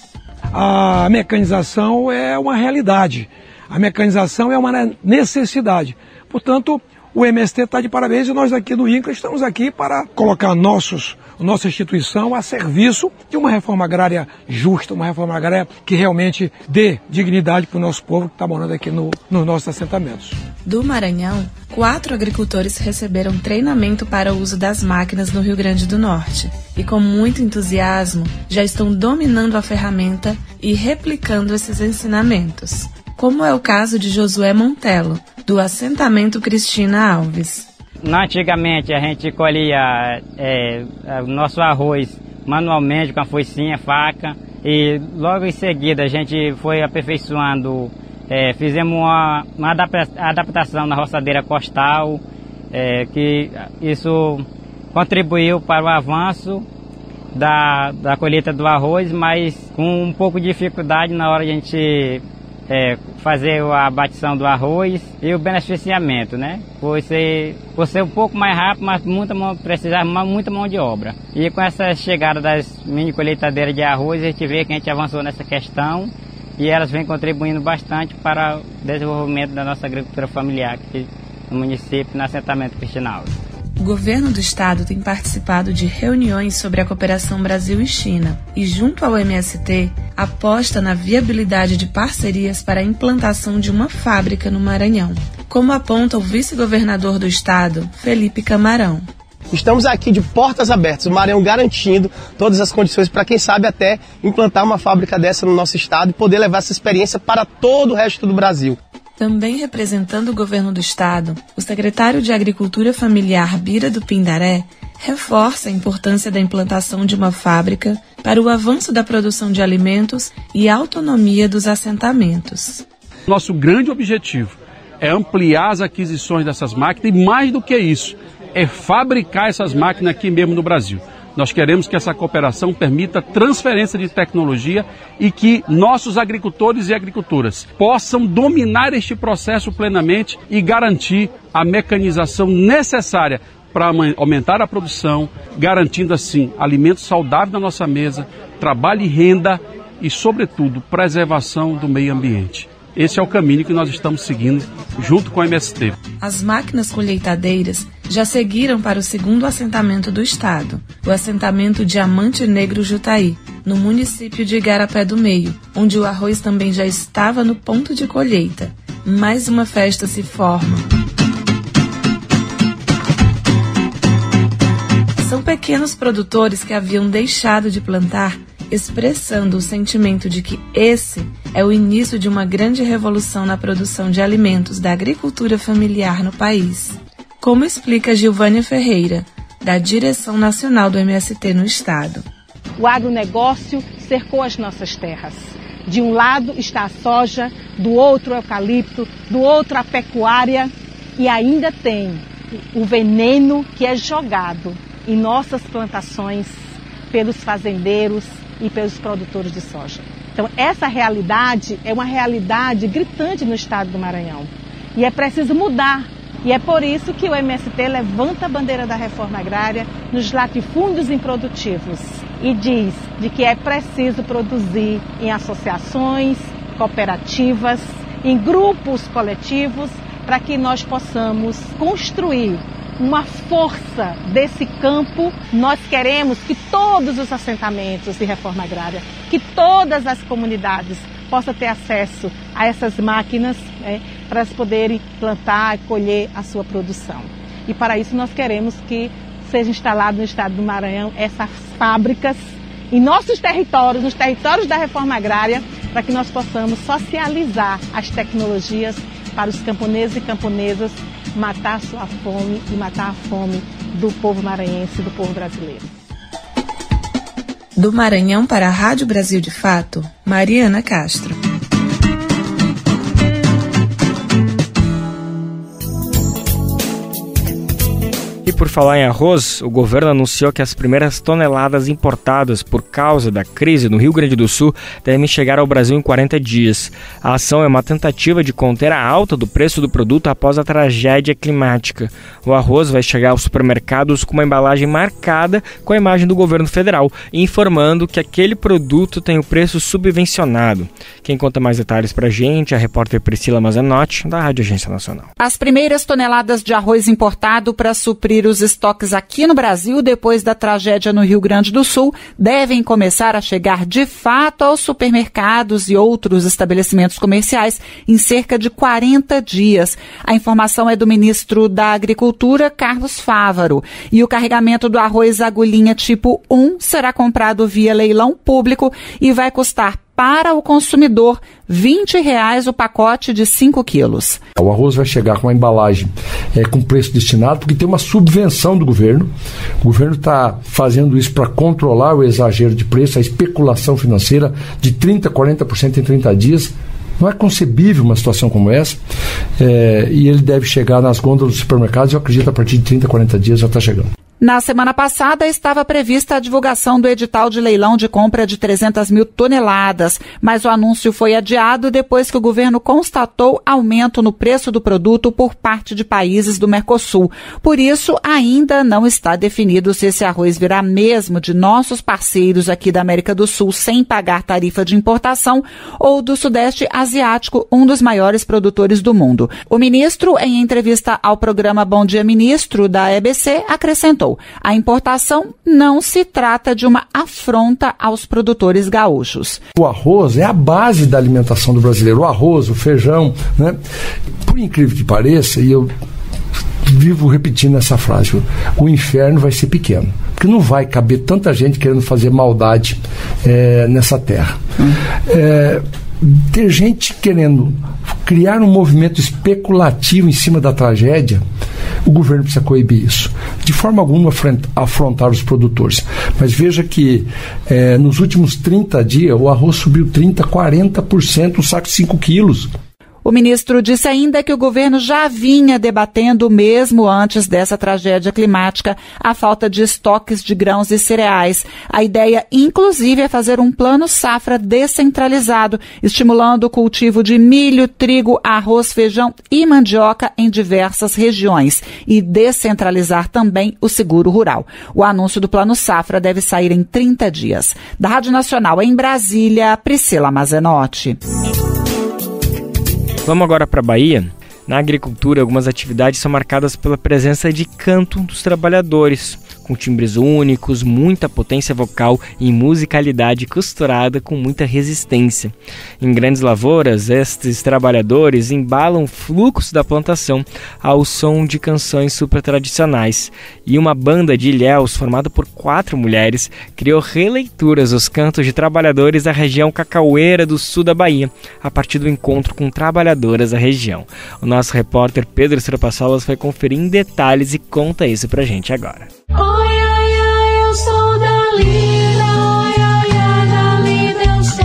A mecanização é uma realidade, a mecanização é uma necessidade. Portanto, o MST está de parabéns e nós aqui do INCRA estamos aqui para colocar nossa instituição a serviço de uma reforma agrária justa, uma reforma agrária que realmente dê dignidade para o nosso povo que está morando aqui nos nossos assentamentos. Do Maranhão, 4 agricultores receberam treinamento para o uso das máquinas no Rio Grande do Norte e, com muito entusiasmo, já estão dominando a ferramenta e replicando esses ensinamentos, como é o caso de Josué Montelo, do assentamento Cristina Alves. Antigamente a gente colhia o nosso arroz manualmente com a foicinha, faca, e logo em seguida a gente foi aperfeiçoando, fizemos uma adaptação na roçadeira costal, que isso contribuiu para o avanço da colheita do arroz, mas com um pouco de dificuldade na hora de a gente fazer a batição do arroz e o beneficiamento, né? Por ser um pouco mais rápido, mas precisava muita mão de obra. E com essa chegada das mini colheitadeiras de arroz, a gente vê que a gente avançou nessa questão e elas vêm contribuindo bastante para o desenvolvimento da nossa agricultura familiar aqui no município, no assentamento Cristina Alves. O governo do estado tem participado de reuniões sobre a cooperação Brasil e China e, junto ao MST, aposta na viabilidade de parcerias para a implantação de uma fábrica no Maranhão, como aponta o vice-governador do estado, Felipe Camarão. Estamos aqui de portas abertas, o Maranhão garantindo todas as condições para, quem sabe, até implantar uma fábrica dessa no nosso estado e poder levar essa experiência para todo o resto do Brasil. Também representando o governo do estado, o secretário de Agricultura Familiar Bira do Pindaré reforça a importância da implantação de uma fábrica para o avanço da produção de alimentos e autonomia dos assentamentos. Nosso grande objetivo é ampliar as aquisições dessas máquinas e, mais do que isso, é fabricar essas máquinas aqui mesmo no Brasil. Nós queremos que essa cooperação permita transferência de tecnologia e que nossos agricultores e agricultoras possam dominar este processo plenamente e garantir a mecanização necessária para aumentar a produção, garantindo assim alimentos saudáveis na nossa mesa, trabalho e renda e, sobretudo, preservação do meio ambiente. Esse é o caminho que nós estamos seguindo junto com a MST. As máquinas colheitadeiras já seguiram para o segundo assentamento do estado, o assentamento Diamante Negro Jutaí, no município de Igarapé do Meio, onde o arroz também já estava no ponto de colheita. Mais uma festa se forma. São pequenos produtores que haviam deixado de plantar, expressando o sentimento de que esse é o início de uma grande revolução na produção de alimentos da agricultura familiar no país. Como explica Gilvânia Ferreira, da Direção Nacional do MST no estado. O agronegócio cercou as nossas terras. De um lado está a soja, do outro o eucalipto, do outro a pecuária e ainda tem o veneno que é jogado em nossas plantações pelos fazendeiros e pelos produtores de soja. Então, essa realidade é uma realidade gritante no estado do Maranhão. E é preciso mudar. E é por isso que o MST levanta a bandeira da reforma agrária nos latifúndios improdutivos e diz de que é preciso produzir em associações, cooperativas, em grupos coletivos, para que nós possamos construir uma força desse campo. Nós queremos que todos os assentamentos de reforma agrária, que todas as comunidades possam ter acesso a essas máquinas, para elas poderem plantar e colher a sua produção. E para isso nós queremos que seja instalado no estado do Maranhão essas fábricas em nossos territórios, nos territórios da reforma agrária, para que nós possamos socializar as tecnologias para os camponeses e camponesas matar a sua fome e matar a fome do povo maranhense, do povo brasileiro. Do Maranhão para a Rádio Brasil de Fato, Mariana Castro. E por falar em arroz, o governo anunciou que as primeiras toneladas importadas por causa da crise no Rio Grande do Sul devem chegar ao Brasil em 40 dias. A ação é uma tentativa de conter a alta do preço do produto após a tragédia climática. O arroz vai chegar aos supermercados com uma embalagem marcada com a imagem do governo federal, informando que aquele produto tem o preço subvencionado. Quem conta mais detalhes pra gente é a repórter Priscila Mazenotti, da Rádio Agência Nacional. As primeiras toneladas de arroz importado para suprir os estoques aqui no Brasil, depois da tragédia no Rio Grande do Sul, devem começar a chegar de fato aos supermercados e outros estabelecimentos comerciais em cerca de 40 dias. A informação é do ministro da Agricultura, Carlos Fávaro. E o carregamento do arroz agulhinha tipo 1 será comprado via leilão público e vai custar para o consumidor R$20 o pacote de 5 quilos. O arroz vai chegar com uma embalagem com preço destinado, porque tem uma subvenção do governo. O governo está fazendo isso para controlar o exagero de preço, a especulação financeira de 30%, 40% em 30 dias. Não é concebível uma situação como essa, e ele deve chegar nas gôndolas dos supermercados, eu acredito, a partir de 30, 40 dias já está chegando. Na semana passada, estava prevista a divulgação do edital de leilão de compra de 300 mil toneladas, mas o anúncio foi adiado depois que o governo constatou aumento no preço do produto por parte de países do Mercosul. Por isso, ainda não está definido se esse arroz virá mesmo de nossos parceiros aqui da América do Sul sem pagar tarifa de importação ou do Sudeste Asiático, um dos maiores produtores do mundo. O ministro, em entrevista ao programa Bom Dia Ministro da EBC, acrescentou: a importação não se trata de uma afronta aos produtores gaúchos. O arroz é a base da alimentação do brasileiro. O arroz, o feijão, né? Por incrível que pareça, e eu vivo repetindo essa frase, o inferno vai ser pequeno, porque não vai caber tanta gente querendo fazer maldade nessa terra. Ter gente querendo criar um movimento especulativo em cima da tragédia, o governo precisa coibir isso. De forma alguma afrontar os produtores. Mas veja que nos últimos 30 dias o arroz subiu 30%, 40%, um saco de 5 quilos. O ministro disse ainda que o governo já vinha debatendo, mesmo antes dessa tragédia climática, a falta de estoques de grãos e cereais. A ideia, inclusive, é fazer um plano safra descentralizado, estimulando o cultivo de milho, trigo, arroz, feijão e mandioca em diversas regiões e descentralizar também o seguro rural. O anúncio do plano safra deve sair em 30 dias. Da Rádio Nacional em Brasília, Priscila Mazenotti. Vamos agora para a Bahia. Na agricultura, algumas atividades são marcadas pela presença de canto dos trabalhadores, com timbres únicos, muita potência vocal e musicalidade costurada com muita resistência. Em grandes lavouras, estes trabalhadores embalam fluxos da plantação ao som de canções super tradicionais. E uma banda de ilhéus, formada por 4 mulheres, criou releituras dos cantos de trabalhadores da região cacaueira do sul da Bahia, a partir do encontro com trabalhadoras da região. O nosso repórter Pedro Estrapaçolas foi conferir em detalhes e conta isso pra gente agora. Oi, ai, ai, eu sou Dalila, oi, ai, ai, Dalila, eu sou.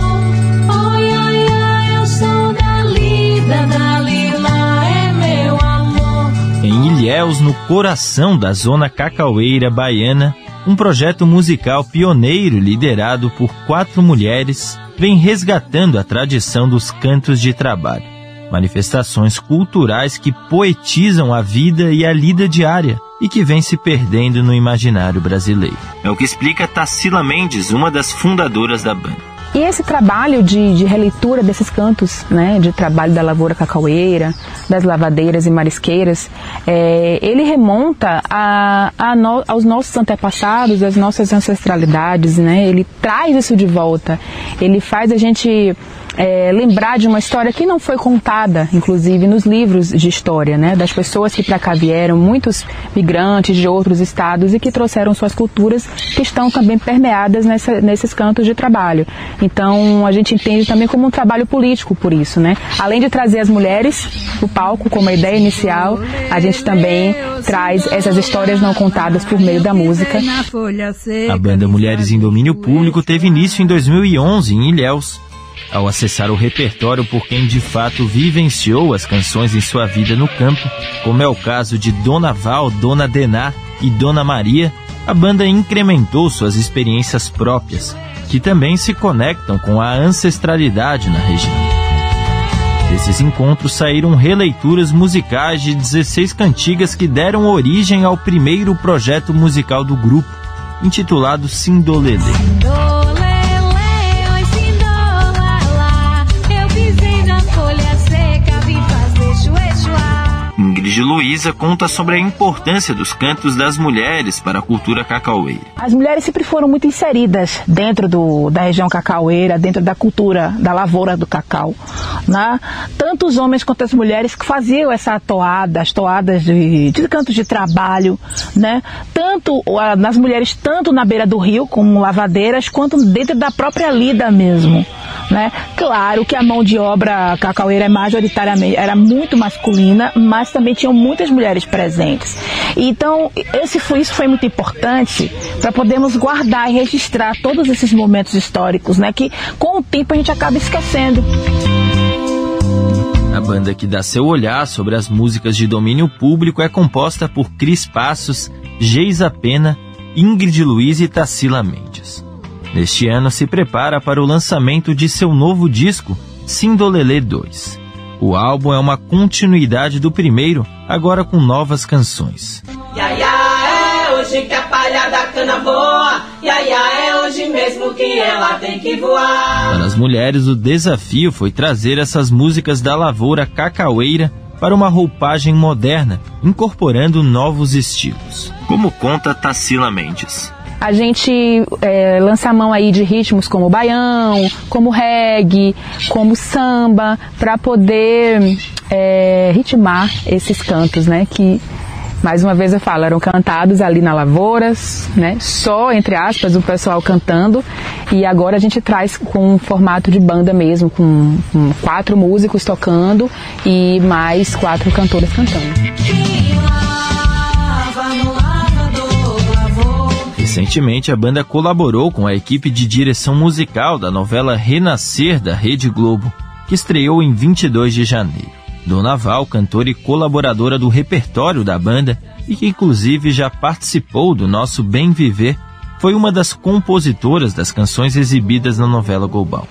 Oi, ai, ai, eu sou Dalila, Dalila é meu amor. Em Ilhéus, no coração da zona cacaueira baiana, um projeto musical pioneiro liderado por 4 mulheres vem resgatando a tradição dos cantos de trabalho. Manifestações culturais que poetizam a vida e a lida diária e que vem se perdendo no imaginário brasileiro. É o que explica Tarsila Mendes, uma das fundadoras da banda. E esse trabalho de releitura desses cantos, né, de trabalho da lavoura cacaueira, das lavadeiras e marisqueiras, ele remonta aos nossos antepassados, às nossas ancestralidades, né? Ele traz isso de volta, ele faz a gente lembrar de uma história que não foi contada, inclusive nos livros de história, né, das pessoas que para cá vieram, muitos migrantes de outros estados e que trouxeram suas culturas que estão também permeadas nesses cantos de trabalho. Então a gente entende também como um trabalho político por isso, né? Além de trazer as mulheres para o palco como a ideia inicial, a gente também traz essas histórias não contadas por meio da música. A banda Mulheres em Domínio Público teve início em 2011 em Ilhéus. Ao acessar o repertório por quem de fato vivenciou as canções em sua vida no campo, como é o caso de Dona Val, Dona Dená, e Dona Maria, a banda incrementou suas experiências próprias, que também se conectam com a ancestralidade na região. Desses encontros saíram releituras musicais de 16 cantigas que deram origem ao primeiro projeto musical do grupo, intitulado Sindolelê. Ingrid Luiza conta sobre a importância dos cantos das mulheres para a cultura cacaueira. As mulheres sempre foram muito inseridas dentro da região cacaueira, dentro da cultura da lavoura do cacau, né? Tanto os homens quanto as mulheres que faziam essa toada, as toadas de cantos de trabalho, né? Tanto nas mulheres, tanto na beira do rio, como lavadeiras, quanto dentro da própria lida mesmo, né? Claro que a mão de obra cacaueira majoritariamente era muito masculina, mas também tinham muitas mulheres presentes. Então, isso foi muito importante para podermos guardar e registrar todos esses momentos históricos, né, que com o tempo a gente acaba esquecendo. A banda que dá seu olhar sobre as músicas de domínio público é composta por Cris Passos, Geisa Pena, Ingrid Luiza e Tarsila Mendes. Neste ano se prepara para o lançamento de seu novo disco, Sindolelê 2. O álbum é uma continuidade do primeiro, agora com novas canções. É hoje que a palha da cana voa. É hoje mesmo que ela tem que voar. Para as mulheres, o desafio foi trazer essas músicas da lavoura cacaueira para uma roupagem moderna, incorporando novos estilos. Como conta Tarsila Mendes. A gente lança a mão aí de ritmos como baião, como reggae, como samba, para poder ritmar esses cantos, né? Que, mais uma vez eu falo, eram cantados ali na lavouras, né? Só, entre aspas, o pessoal cantando. E agora a gente traz com um formato de banda mesmo, com 4 músicos tocando e mais 4 cantoras cantando. Recentemente, a banda colaborou com a equipe de direção musical da novela Renascer, da Rede Globo, que estreou em 22 de janeiro. Dona Val, cantora e colaboradora do repertório da banda, e que inclusive já participou do nosso Bem Viver, foi uma das compositoras das canções exibidas na novela Global.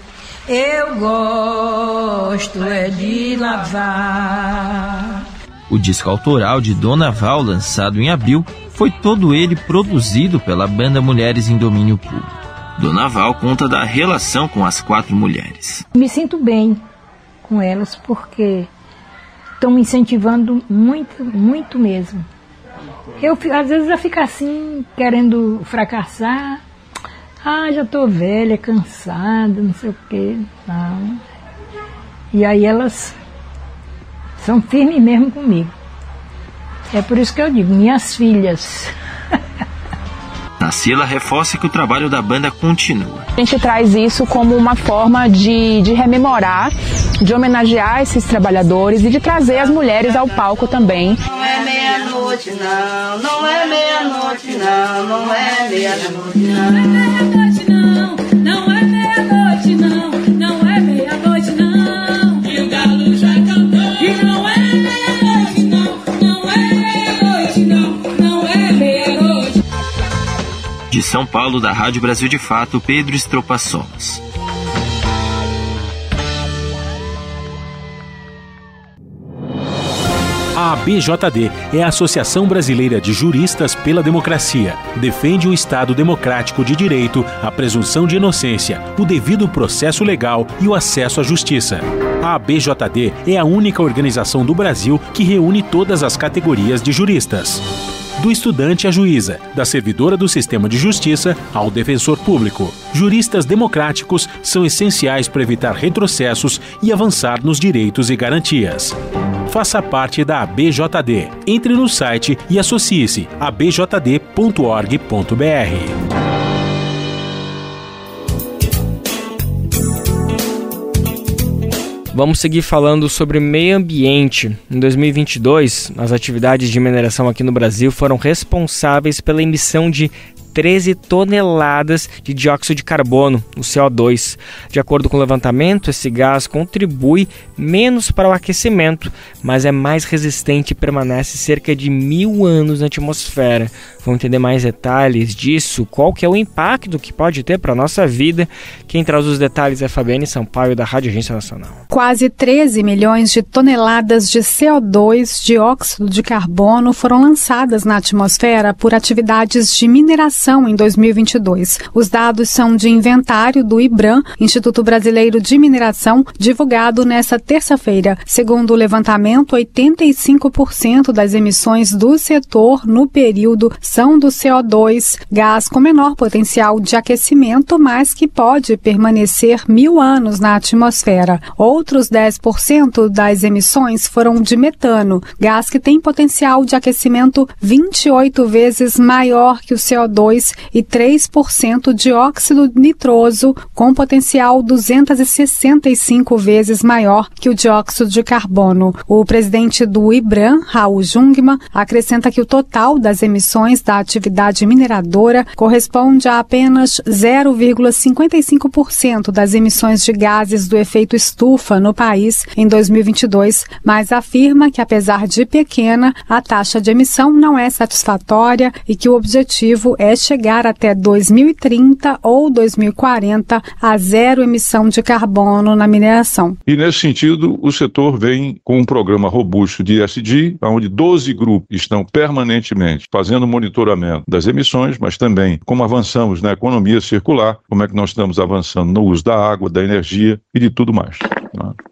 Eu gosto de lavar. O disco autoral de Dona Val, lançado em abril, foi todo ele produzido pela banda Mulheres em Domínio Público. Dona Val conta da relação com as 4 mulheres. Me sinto bem com elas porque estão me incentivando muito, muito mesmo. Às vezes eu fico assim, querendo fracassar. Já estou velha, cansada, não sei o quê. Não. E aí elas são firmes mesmo comigo. É por isso que eu digo, minhas filhas. Tarsila reforça que o trabalho da banda continua. A gente traz isso como uma forma de rememorar, de homenagear esses trabalhadores e de trazer as mulheres ao palco também. Não é meia-noite não, não é meia-noite não, não é meia-noite não. Não é meia-noite não, não é meia-noite não, não é meia-noite não. E o galo já cantou. E não é meia-noite não, não é meia-noite não, não é meia-noite. De São Paulo, da Rádio Brasil de Fato, Pedro Estropaçolas. A ABJD é a Associação Brasileira de Juristas pela Democracia. Defende o Estado democrático de direito, a presunção de inocência, o devido processo legal e o acesso à justiça. A ABJD é a única organização do Brasil que reúne todas as categorias de juristas. Do estudante à juíza, da servidora do sistema de justiça ao defensor público. Juristas democráticos são essenciais para evitar retrocessos e avançar nos direitos e garantias. Faça parte da ABJD. Entre no site e associe-se a abjd.org.br. Vamos seguir falando sobre meio ambiente. Em 2022, as atividades de mineração aqui no Brasil foram responsáveis pela emissão de 13 toneladas de dióxido de carbono, o CO2. De acordo com o levantamento, esse gás contribui menos para o aquecimento, mas é mais resistente e permanece cerca de 1000 anos na atmosfera. Vamos entender mais detalhes disso, qual que é o impacto que pode ter para a nossa vida. Quem traz os detalhes é a Fabiane Sampaio, da Rádio Agência Nacional. Quase 13 milhões de toneladas de CO2, dióxido de carbono, foram lançadas na atmosfera por atividades de mineração em 2022. Os dados são de inventário do IBRAM, Instituto Brasileiro de Mineração, divulgado nesta terça-feira. Segundo o levantamento, 85% das emissões do setor no período são do CO2, gás com menor potencial de aquecimento, mas que pode permanecer 1000 anos na atmosfera. Outros 10% das emissões foram de metano, gás que tem potencial de aquecimento 28 vezes maior que o CO2, e 3% de óxido nitroso, com potencial 265 vezes maior que o dióxido de carbono. O presidente do IBRAM, Raul Jungmann, acrescenta que o total das emissões da atividade mineradora corresponde a apenas 0,55% das emissões de gases do efeito estufa no país em 2022, mas afirma que, apesar de pequena, a taxa de emissão não é satisfatória e que o objetivo é chegar até 2030 ou 2040 a zero emissão de carbono na mineração. E, nesse sentido, o setor vem com um programa robusto de ESG, onde 12 grupos estão permanentemente fazendo monitoramento das emissões, mas também como avançamos na economia circular, como é que nós estamos avançando no uso da água, da energia e de tudo mais.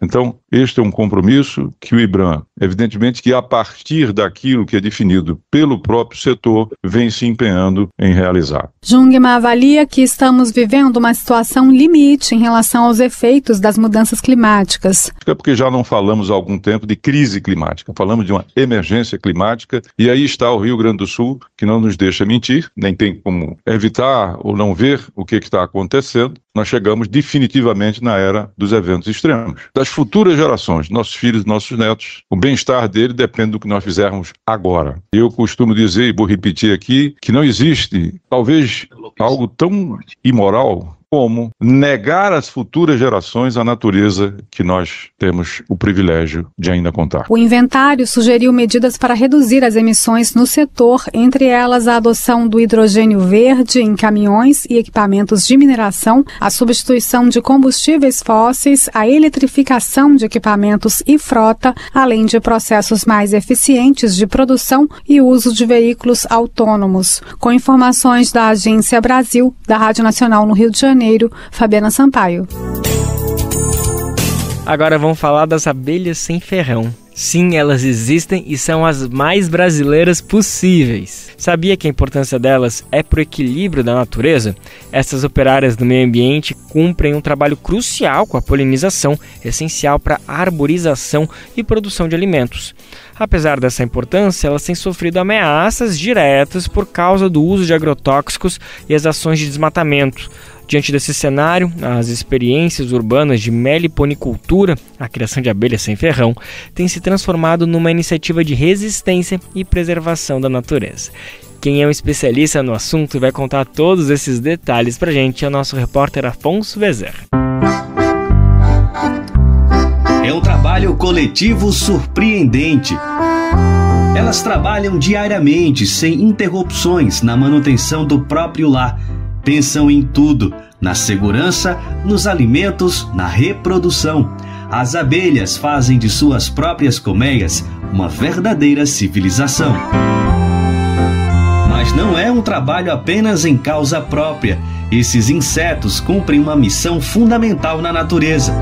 Então, este é um compromisso que o IBRAM, evidentemente que a partir daquilo que é definido pelo próprio setor, vem se empenhando em realizar. Jungmann avalia que estamos vivendo uma situação limite em relação aos efeitos das mudanças climáticas. É porque já não falamos há algum tempo de crise climática, falamos de uma emergência climática, e aí está o Rio Grande do Sul, que não nos deixa mentir, nem tem como evitar ou não ver o que está acontecendo. Nós chegamos definitivamente na era dos eventos extremos. Das futuras gerações, nossos filhos e nossos netos, o bem-estar dele depende do que nós fizermos agora. Eu costumo dizer, e vou repetir aqui, que não existe, talvez, algo tão imoral como negar às futuras gerações a natureza que nós temos o privilégio de ainda contar. O inventário sugeriu medidas para reduzir as emissões no setor, entre elas a adoção do hidrogênio verde em caminhões e equipamentos de mineração, a substituição de combustíveis fósseis, a eletrificação de equipamentos e frota, além de processos mais eficientes de produção e uso de veículos autônomos. Com informações da Agência Brasil, da Rádio Nacional no Rio de Janeiro, Fabiana Sampaio. Agora vamos falar das abelhas sem ferrão. Sim, elas existem e são as mais brasileiras possíveis. Sabia que a importância delas é para o equilíbrio da natureza? Essas operárias do meio ambiente cumprem um trabalho crucial com a polinização, essencial para a arborização e produção de alimentos. Apesar dessa importância, elas têm sofrido ameaças diretas por causa do uso de agrotóxicos e as ações de desmatamento. Diante desse cenário, as experiências urbanas de meliponicultura, a criação de abelhas sem ferrão, tem se transformado numa iniciativa de resistência e preservação da natureza. Quem é um especialista no assunto e vai contar todos esses detalhes pra gente é o nosso repórter Afonso Vezer. É um trabalho coletivo surpreendente. Elas trabalham diariamente, sem interrupções, na manutenção do próprio lar. Pensam em tudo, na segurança, nos alimentos, na reprodução. As abelhas fazem de suas próprias colmeias uma verdadeira civilização. Mas não é um trabalho apenas em causa própria. Esses insetos cumprem uma missão fundamental na natureza.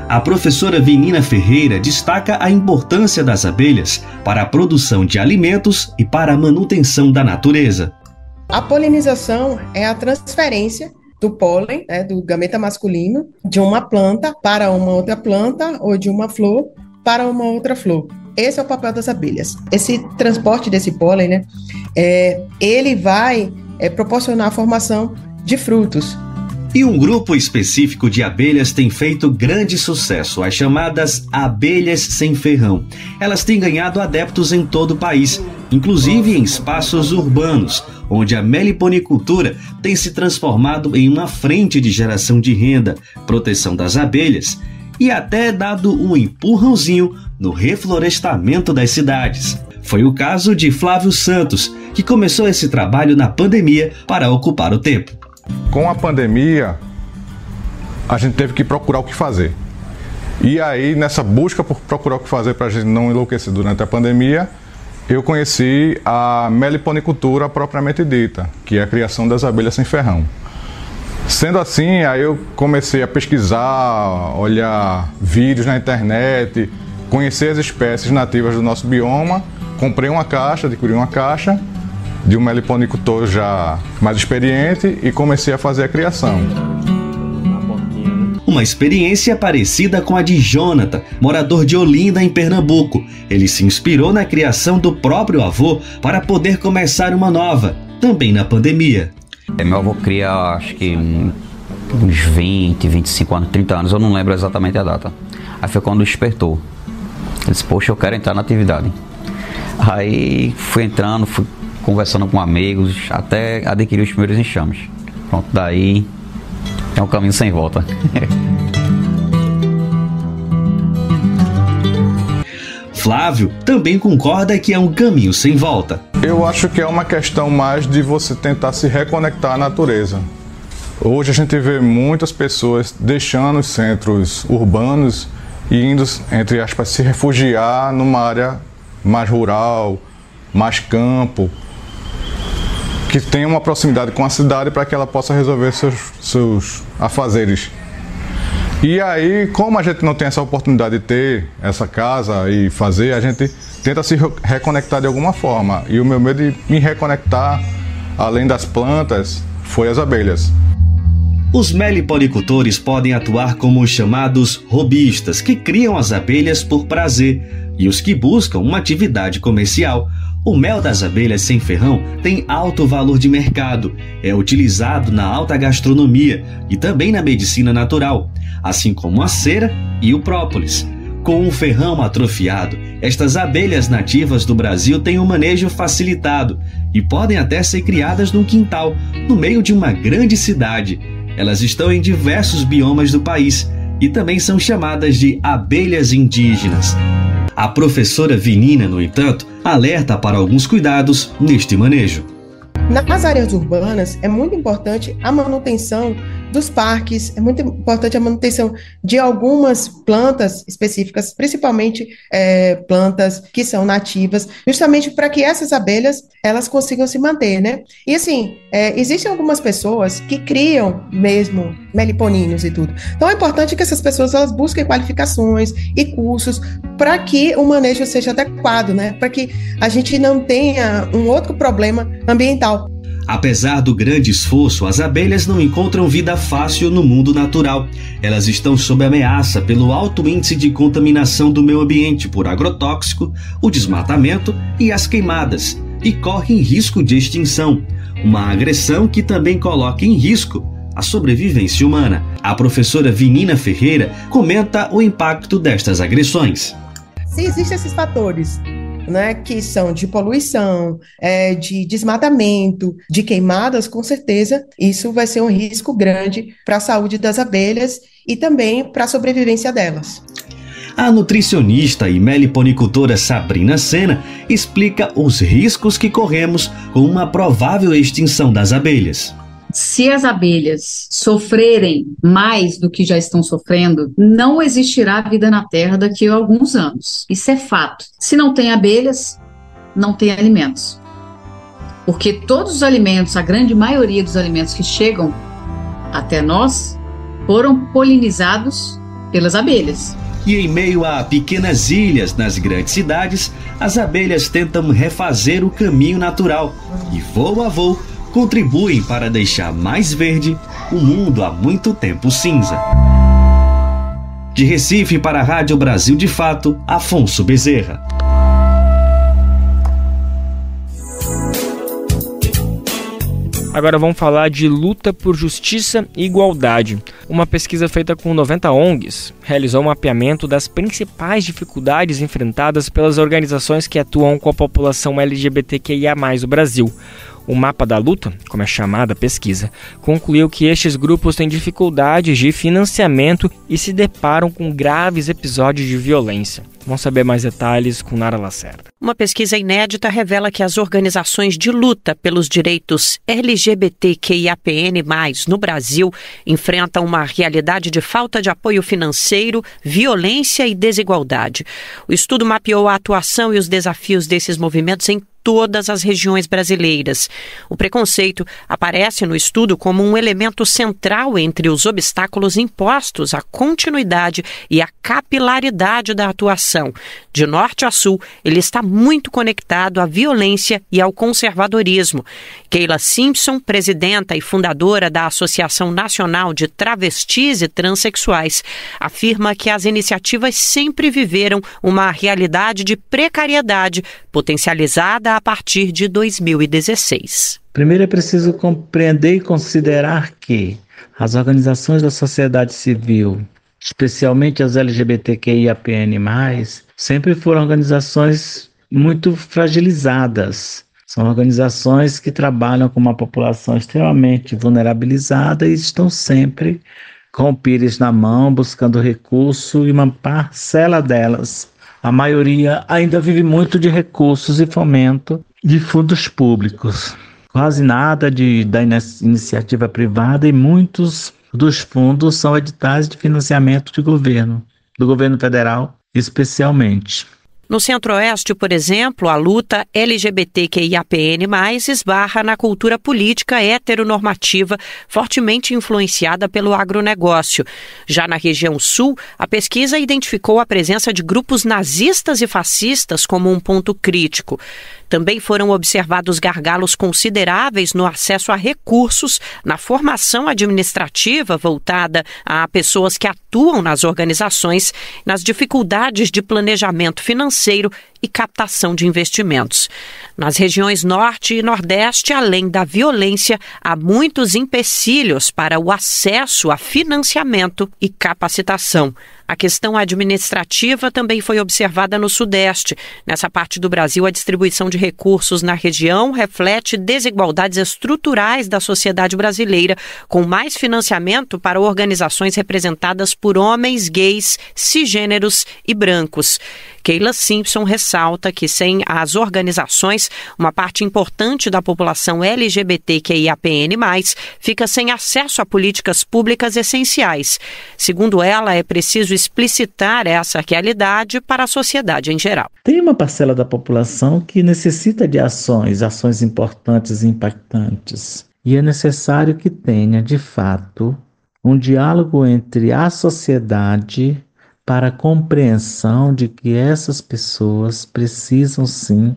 A professora Vinina Ferreira destaca a importância das abelhas para a produção de alimentos e para a manutenção da natureza. A polinização é a transferência do pólen, do gameta masculino, de uma planta para uma outra planta ou de uma flor para uma outra flor. Esse é o papel das abelhas. Esse transporte desse pólen, ele vai proporcionar a formação de frutos. E um grupo específico de abelhas tem feito grande sucesso, as chamadas abelhas sem ferrão. Elas têm ganhado adeptos em todo o país, inclusive em espaços urbanos, onde a meliponicultura tem se transformado em uma frente de geração de renda, proteção das abelhas e até dado um empurrãozinho no reflorestamento das cidades. Foi o caso de Flávio Santos, que começou esse trabalho na pandemia para ocupar o tempo. Com a pandemia, a gente teve que procurar o que fazer. E aí, nessa busca por procurar o que fazer para a gente não enlouquecer durante a pandemia, eu conheci a meliponicultura propriamente dita, que é a criação das abelhas sem ferrão. Sendo assim, aí eu comecei a pesquisar, olhar vídeos na internet, conhecer as espécies nativas do nosso bioma, comprei uma caixa, adquiri uma caixa de um meliponicultor já mais experiente e comecei a fazer a criação. Uma experiência parecida com a de Jonathan, morador de Olinda, em Pernambuco. Ele se inspirou na criação do próprio avô para poder começar uma nova, também na pandemia. Meu avô cria, acho que uns 20, 25 anos, 30 anos, eu não lembro exatamente a data. Aí foi quando despertou. Ele disse, poxa, eu quero entrar na atividade. Aí fui entrando, fui conversando com amigos, até adquirir os primeiros enxames. Pronto, daí é um caminho sem volta. Flávio também concorda que é um caminho sem volta. Eu acho que é uma questão mais de você tentar se reconectar à natureza. Hoje a gente vê muitas pessoas deixando os centros urbanos e indo, entre aspas, se refugiar numa área mais rural, mais campo, que tenha uma proximidade com a cidade para que ela possa resolver seus afazeres. E aí, como a gente não tem essa oportunidade de ter essa casa e fazer, a gente tenta se reconectar de alguma forma. E o meu medo de me reconectar, além das plantas, foi as abelhas. Os meliponicultores podem atuar como os chamados hobbyistas, que criam as abelhas por prazer, e os que buscam uma atividade comercial. O mel das abelhas sem ferrão tem alto valor de mercado, é utilizado na alta gastronomia e também na medicina natural, assim como a cera e o própolis. Com o ferrão atrofiado, estas abelhas nativas do Brasil têm um manejo facilitado e podem até ser criadas num quintal, no meio de uma grande cidade. Elas estão em diversos biomas do país e também são chamadas de abelhas indígenas. A professora Vinina, no entanto, alerta para alguns cuidados neste manejo. Nas áreas urbanas, é muito importante a manutenção dos parques, é muito importante a manutenção de algumas plantas específicas, principalmente plantas que são nativas, justamente para que essas abelhas elas consigam se manter, né? E assim, existem algumas pessoas que criam mesmo meliponíneos e tudo. Então é importante que essas pessoas elas busquem qualificações e cursos para que o manejo seja adequado, né? Para que a gente não tenha um outro problema ambiental. Apesar do grande esforço, as abelhas não encontram vida fácil no mundo natural. Elas estão sob ameaça pelo alto índice de contaminação do meio ambiente por agrotóxico, o desmatamento e as queimadas, e correm risco de extinção. Uma agressão que também coloca em risco a sobrevivência humana. A professora Vinina Ferreira comenta o impacto destas agressões. Se existem esses fatores, né, que são de poluição, de desmatamento, de queimadas, com certeza isso vai ser um risco grande para a saúde das abelhas e também para a sobrevivência delas. A nutricionista e meliponicultora Sabrina Sena explica os riscos que corremos com uma provável extinção das abelhas. Se as abelhas sofrerem mais do que já estão sofrendo, não existirá vida na Terra daqui a alguns anos. Isso é fato. Se não tem abelhas, não tem alimentos. Porque todos os alimentos, a grande maioria dos alimentos que chegam até nós, foram polinizados pelas abelhas. E em meio a pequenas ilhas nas grandes cidades, as abelhas tentam refazer o caminho natural e, voo a voo, contribuem para deixar mais verde o mundo há muito tempo cinza. De Recife para a Rádio Brasil de Fato, Afonso Bezerra. Agora vamos falar de luta por justiça e igualdade. Uma pesquisa feita com 90 ONGs realizou um mapeamento das principais dificuldades enfrentadas pelas organizações que atuam com a população LGBTQIA+ do Brasil. O mapa da luta, como é chamada a pesquisa, concluiu que estes grupos têm dificuldades de financiamento e se deparam com graves episódios de violência. Vamos saber mais detalhes com Nara Lacerda. Uma pesquisa inédita revela que as organizações de luta pelos direitos LGBTQIAPN+, no Brasil, enfrentam uma realidade de falta de apoio financeiro, violência e desigualdade. O estudo mapeou a atuação e os desafios desses movimentos em todas as regiões brasileiras. O preconceito aparece no estudo como um elemento central entre os obstáculos impostos à continuidade e à capilaridade da atuação. De norte a sul, ele está muito conectado à violência e ao conservadorismo. Keila Simpson, presidenta e fundadora da Associação Nacional de Travestis e Transsexuais, afirma que as iniciativas sempre viveram uma realidade de precariedade potencializada a partir de 2016. Primeiro é preciso compreender e considerar que as organizações da sociedade civil, especialmente as LGBTQIAPN+, sempre foram organizações muito fragilizadas. São organizações que trabalham com uma população extremamente vulnerabilizada e estão sempre com o pires na mão, buscando recurso, e uma parcela delas, a maioria, ainda vive muito de recursos e fomento de fundos públicos. Quase nada da iniciativa privada, e muitos dos fundos são editais de financiamento de governo, do governo federal especialmente. No Centro-Oeste, por exemplo, a luta LGBTQIAPN+, esbarra na cultura política heteronormativa, fortemente influenciada pelo agronegócio. Já na região sul, a pesquisa identificou a presença de grupos nazistas e fascistas como um ponto crítico. Também foram observados gargalos consideráveis no acesso a recursos, na formação administrativa voltada a pessoas que atuam nas organizações, nas dificuldades de planejamento financeiro e captação de investimentos. Nas regiões Norte e Nordeste, além da violência, há muitos empecilhos para o acesso a financiamento e capacitação. A questão administrativa também foi observada no Sudeste. Nessa parte do Brasil, a distribuição de recursos na região reflete desigualdades estruturais da sociedade brasileira, com mais financiamento para organizações representadas por homens, gays, cisgêneros e brancos. Keila Simpson ressalta que, sem as organizações, uma parte importante da população LGBTQIAPN+, fica sem acesso a políticas públicas essenciais. Segundo ela, é preciso explicitar essa realidade para a sociedade em geral. Tem uma parcela da população que necessita de ações importantes e impactantes. E é necessário que tenha, de fato, um diálogo entre a sociedade para a compreensão de que essas pessoas precisam sim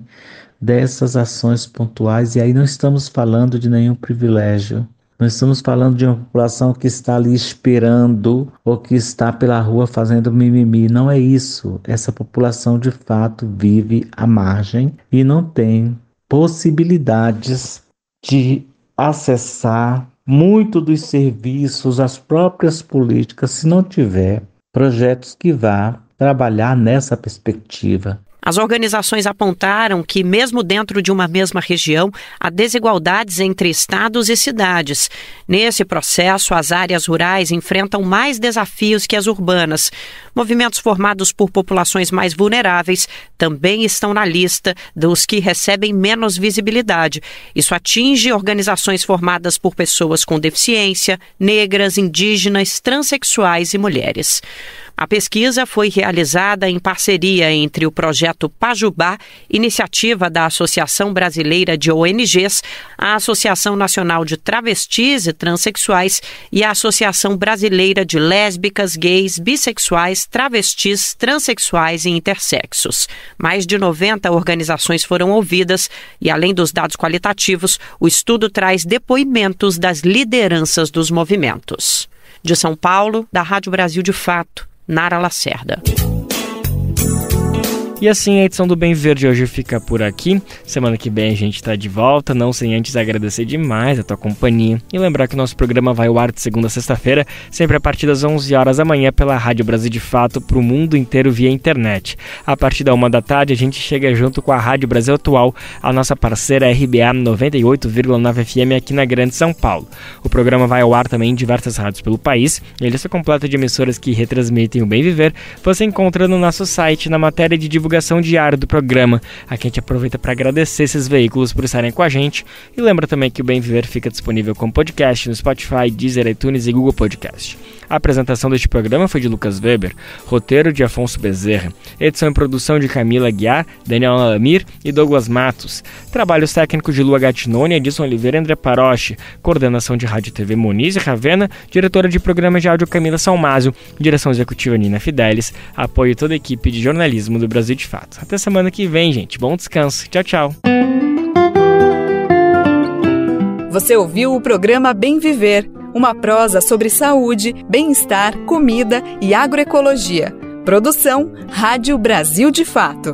dessas ações pontuais, e aí não estamos falando de nenhum privilégio. Não estamos falando de uma população que está ali esperando ou que está pela rua fazendo mimimi. Não é isso. Essa população de fato vive à margem e não tem possibilidades de acessar muito dos serviços, as próprias políticas, se não tiver projetos que vá trabalhar nessa perspectiva. As organizações apontaram que, mesmo dentro de uma mesma região, há desigualdades entre estados e cidades. Nesse processo, as áreas rurais enfrentam mais desafios que as urbanas. Movimentos formados por populações mais vulneráveis também estão na lista dos que recebem menos visibilidade. Isso atinge organizações formadas por pessoas com deficiência, negras, indígenas, transexuais e mulheres. A pesquisa foi realizada em parceria entre o projeto Pajubá, iniciativa da Associação Brasileira de ONGs, a Associação Nacional de Travestis e Transsexuais e a Associação Brasileira de Lésbicas, Gays, Bissexuais, Travestis, Transsexuais e Intersexos. Mais de 90 organizações foram ouvidas e, além dos dados qualitativos, o estudo traz depoimentos das lideranças dos movimentos. De São Paulo, da Rádio Brasil de Fato, Nara Lacerda. E assim a edição do Bem Viver de hoje fica por aqui. Semana que vem a gente está de volta, não sem antes agradecer demais a tua companhia e lembrar que o nosso programa vai ao ar de segunda a sexta-feira, sempre a partir das 11 horas da manhã pela Rádio Brasil de Fato para o mundo inteiro via internet. A partir da 1 da tarde a gente chega junto com a Rádio Brasil Atual, a nossa parceira RBA 98,9 FM aqui na Grande São Paulo. O programa vai ao ar também em diversas rádios pelo país e a lista completa de emissoras que retransmitem o Bem Viver você encontra no nosso site na matéria de divulgação diária do programa. Aqui a gente aproveita para agradecer esses veículos por estarem com a gente e lembra também que o Bem Viver fica disponível como podcast no Spotify, Deezer, iTunes e Google Podcast. A apresentação deste programa foi de Lucas Weber, roteiro de Afonso Bezerra, edição e produção de Camila Guiar, Daniel Alamir e Douglas Matos, trabalhos técnicos de Lua Gattinoni, Edson Oliveira e André Paroche, coordenação de Rádio e TV Monize Ravena, diretora de programa de áudio Camila Salmásio, direção executiva Nina Fidelis, apoio toda a equipe de jornalismo do Brasil de Fato. Até semana que vem, gente. Bom descanso. Tchau, tchau. Você ouviu o programa Bem Viver, uma prosa sobre saúde, bem-estar, comida e agroecologia. Produção Rádio Brasil de Fato.